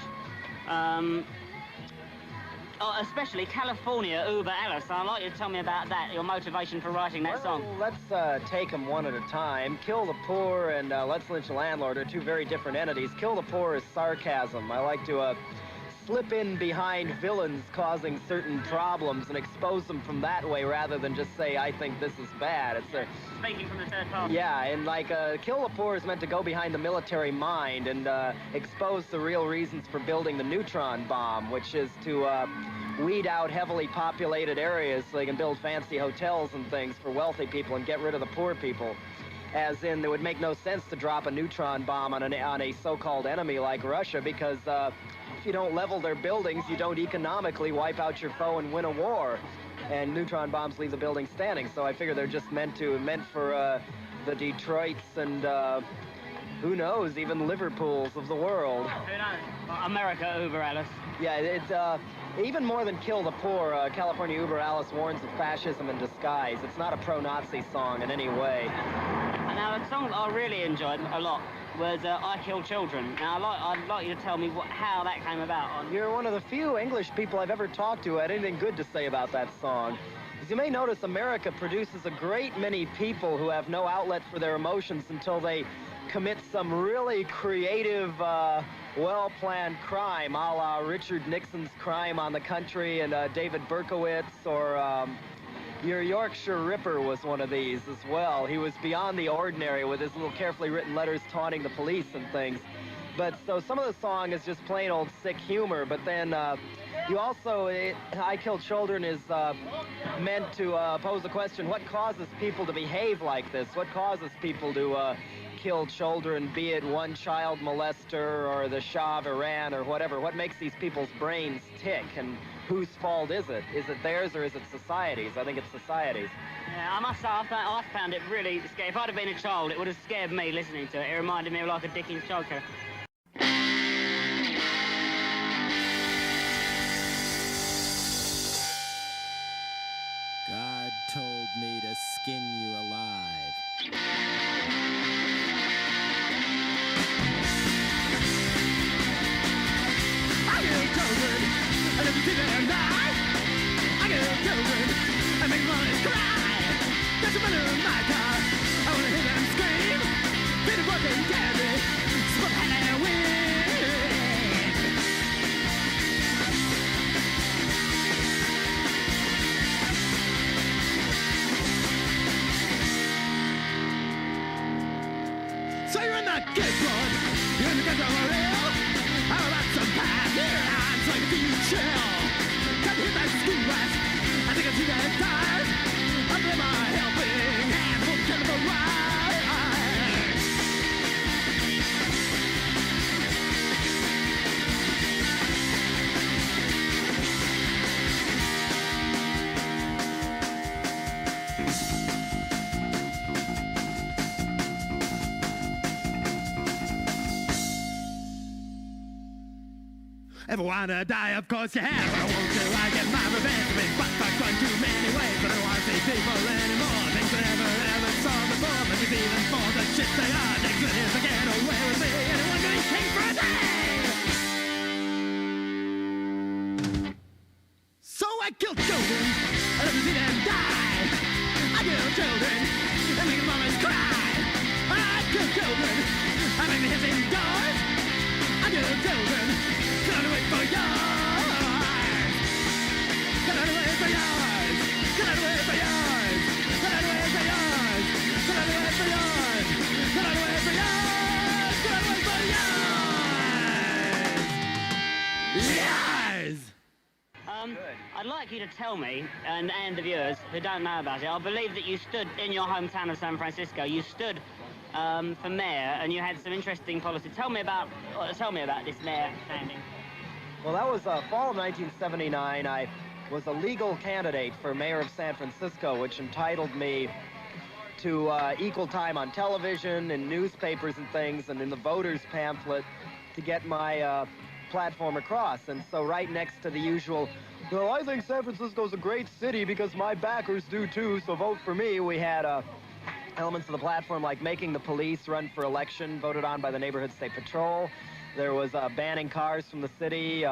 especially California Uber Alice. I'd like you to tell me about that, your motivation for writing that song. Let's take them one at a time. Kill the Poor and Let's Lynch the Landlord are two very different entities. Kill the Poor is sarcasm. I like to slip in behind villains causing certain problems and expose them from that way rather than just say, I think this is bad. It's speaking from the third party. Yeah, and like Kill the Poor is meant to go behind the military mind and expose the real reasons for building the neutron bomb, which is to weed out heavily populated areas so they can build fancy hotels and things for wealthy people and get rid of the poor people. As in, it would make no sense to drop a neutron bomb on a so-called enemy like Russia because if you don't level their buildings, you don't economically wipe out your foe and win a war. And neutron bombs leave the building standing. So I figure they're just meant for the Detroits and who knows, even Liverpools of the world. Who knows? America, Uber Alice. Yeah, it's even more than Kill the Poor, California Uber Alice warns of fascism in disguise. It's not a pro-Nazi song in any way. Now, the song that I really enjoyed a lot was I Kill Children. Now, I'd like you to tell me how that came about. You're one of the few English people I've ever talked to who had anything good to say about that song. As you may notice, America produces a great many people who have no outlet for their emotions until they commit some really creative, well-planned crime, a la Richard Nixon's crime on the country and David Berkowitz, or your Yorkshire Ripper was one of these as well. He was beyond the ordinary with his little carefully written letters taunting the police and things. But so some of the song is just plain old sick humor, but then you also, I Kill Children is meant to pose the question, what causes people to behave like this? What causes people to kill children, be it one child molester or the Shah of Iran or whatever? What makes these people's brains tick, and whose fault is it? Is it theirs or is it society's? I think it's society's. Yeah, I must say, I found it really scary. If I'd have been a child, it would have scared me listening to it. It reminded me of like a Dickens child character. God told me to skin you alive. I get children, I let them see them die. I get children, I make mothers cry. There's a man in my car, I wanna hear them scream. Be the broken candy, smoke Halloween. So you're in the skateboard, you're in the ghetto real. How about some pioneer lines like a deep chill? Can't hit that school rat, I think I see that tires. I'm in my helping hand, full of chemical wires. Ever wanna die? Of course you have. But I won't till I get my revenge. Been fucked one too many ways, but I don't wanna see people anymore. Things I never saw before. Let me see them for the shit they are. Things that is to get away with me. Anyone can be king for a day. So I kill children. I love to see them die. I kill children and make mamas cry. I kill children. I make the hits indoors. I kill children. Can't wait for yours. Can't wait for yours. Can't wait for yours. Can't wait for yours. Can't wait for yours. Can't wait for yours. Can't wait for yours. Yes. I'd like you to tell me, and the viewers who don't know about it, I believe that you stood in your hometown of San Francisco. You stood for mayor, and you had some interesting policy. Tell me about this mayor standing. Well, that was fall of 1979. I was a legal candidate for mayor of San Francisco, which entitled me to equal time on television and newspapers and things, and in the voters' pamphlet to get my platform across. And so right next to the usual, well, I think San Francisco's a great city because my backers do too, so vote for me, we had elements of the platform like making the police run for election, voted on by the Neighborhood State Patrol. There was banning cars from the city,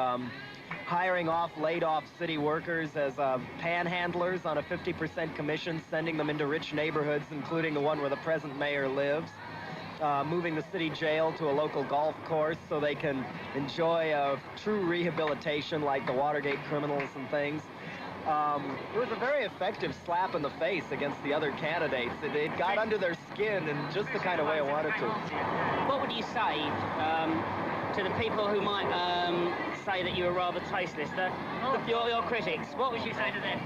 hiring off laid-off city workers as panhandlers on a 50% commission, sending them into rich neighborhoods, including the one where the present mayor lives. Moving the city jail to a local golf course so they can enjoy true rehabilitation like the Watergate criminals and things. It was a very effective slap in the face against the other candidates. It got under their skin in just the kind of way I wanted to. What would you say to the people who might say that you were rather tasteless, your critics? What would you say to them?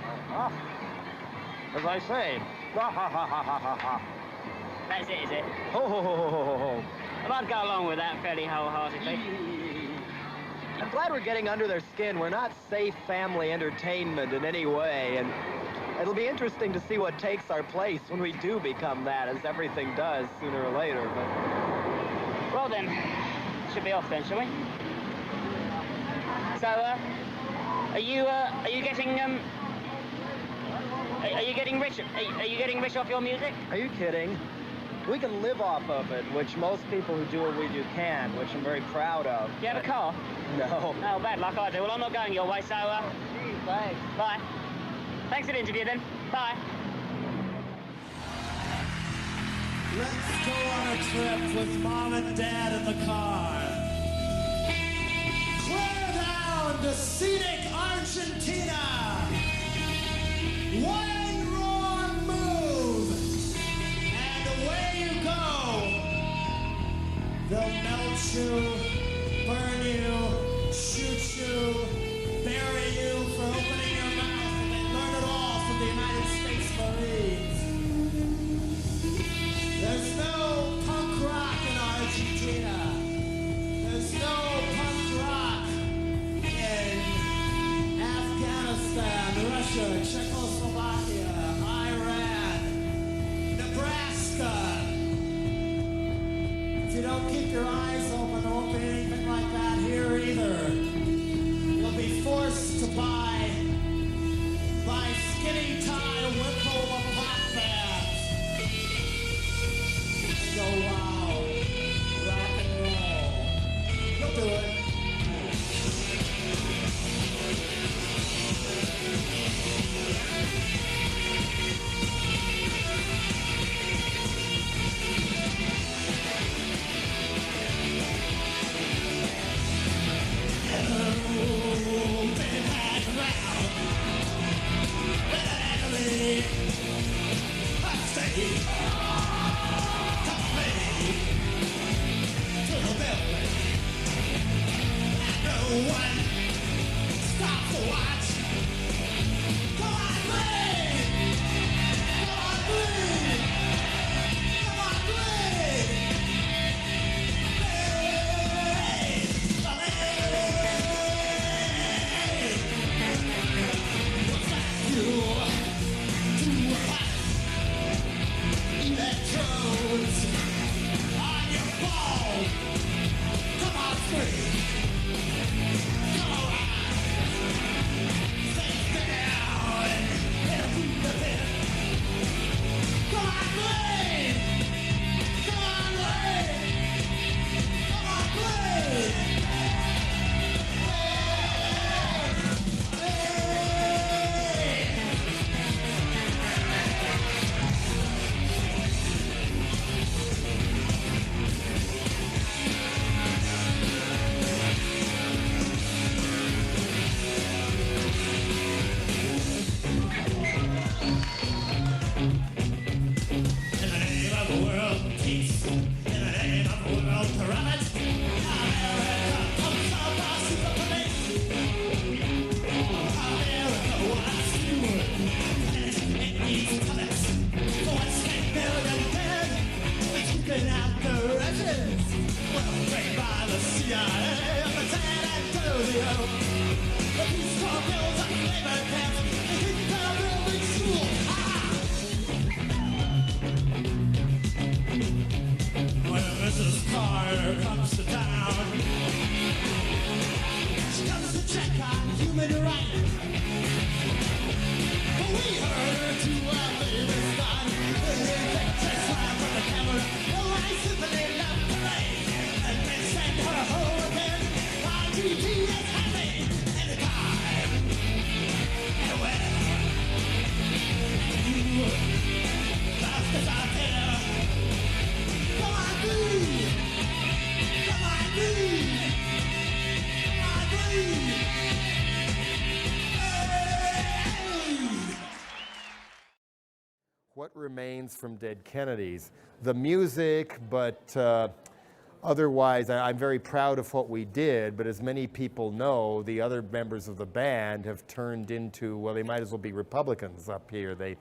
As I say, ha ha ha ha ha ha. That's it, is it? Ho ho ho ho ho ho. Well, I'd go along with that fairly wholeheartedly. I'm glad we're getting under their skin. We're not safe family entertainment in any way, and it'll be interesting to see what takes our place when we do become that, as everything does sooner or later. But well then, should be off then, shall we? So, are you getting rich? Are you getting rich off your music? Are you kidding? We can live off of it, which most people who do what we do can, which I'm very proud of. Do you have a car? No. Oh, bad luck, I do. Well, I'm not going your way, so, thanks. Bye. Thanks for the interview, then. Bye. Let's go on a trip with Mom and Dad in the car. Clear down to scenic Argentina. One wrong move, and away you go. They'll melt you, burn you, shoot you, bury you for opening your mouth, and they learn it all from the United States Marines. There's no punk rock in Argentina. There's no punk rock in Afghanistan, Russia, Czechoslovakia, Iran, Nebraska. If you don't keep your eyes open, there won't be anything like that here either. You'll be forced to buy skinny tie Whipple of pop bags. So wow, rock and roll. You'll do it. what remains from Dead Kennedys? The music, but otherwise, I'm very proud of what we did, but as many people know, the other members of the band have turned into, well, they might as well be Republicans up here. They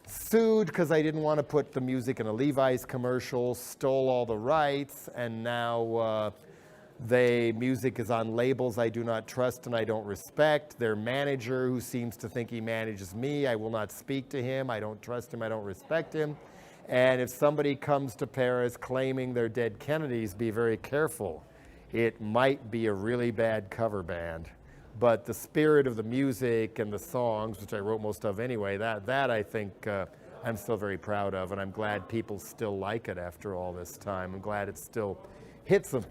sued because I didn't want to put the music in a Levi's commercial, stole all the rights, and now music is on labels I do not trust and I don't respect. Their manager, who seems to think he manages me, I will not speak to him. I don't trust him. I don't respect him. And if somebody comes to Paris claiming they're Dead Kennedys, be very careful. It might be a really bad cover band. But the spirit of the music and the songs, which I wrote most of anyway, that I think I'm still very proud of, and I'm glad people still like it after all this time. I'm glad it still hits them.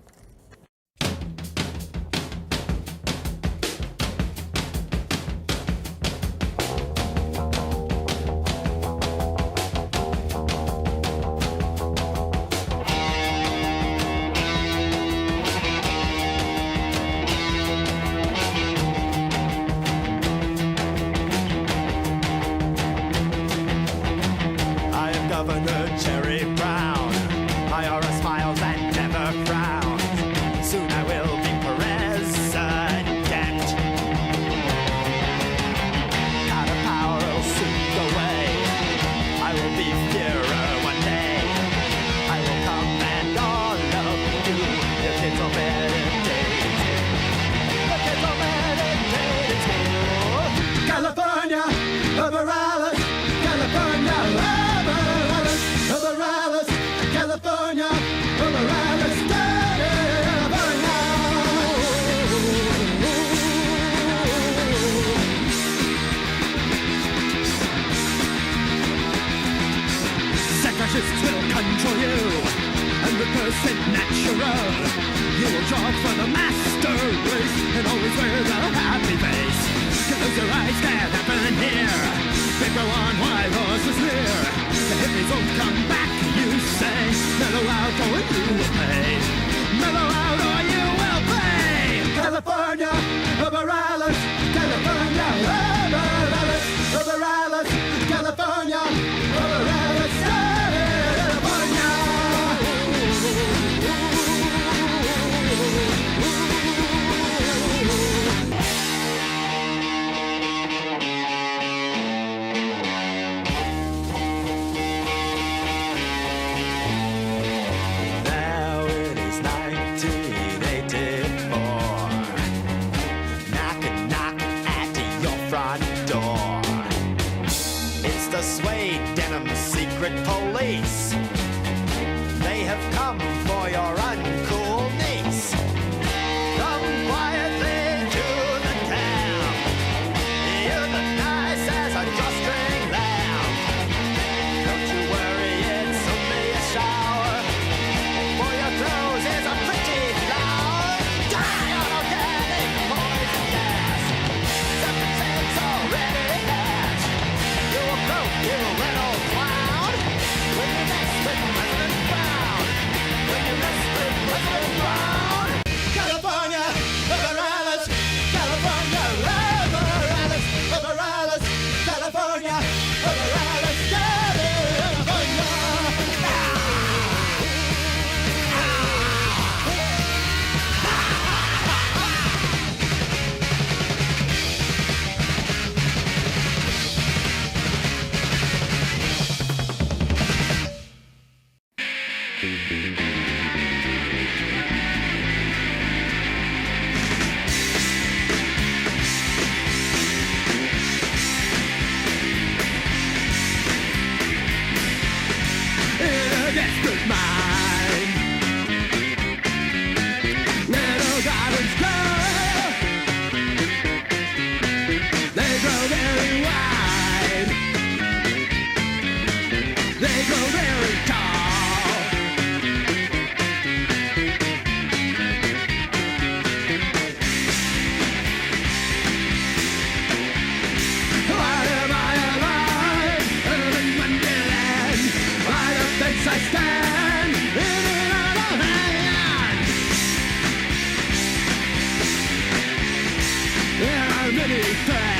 Many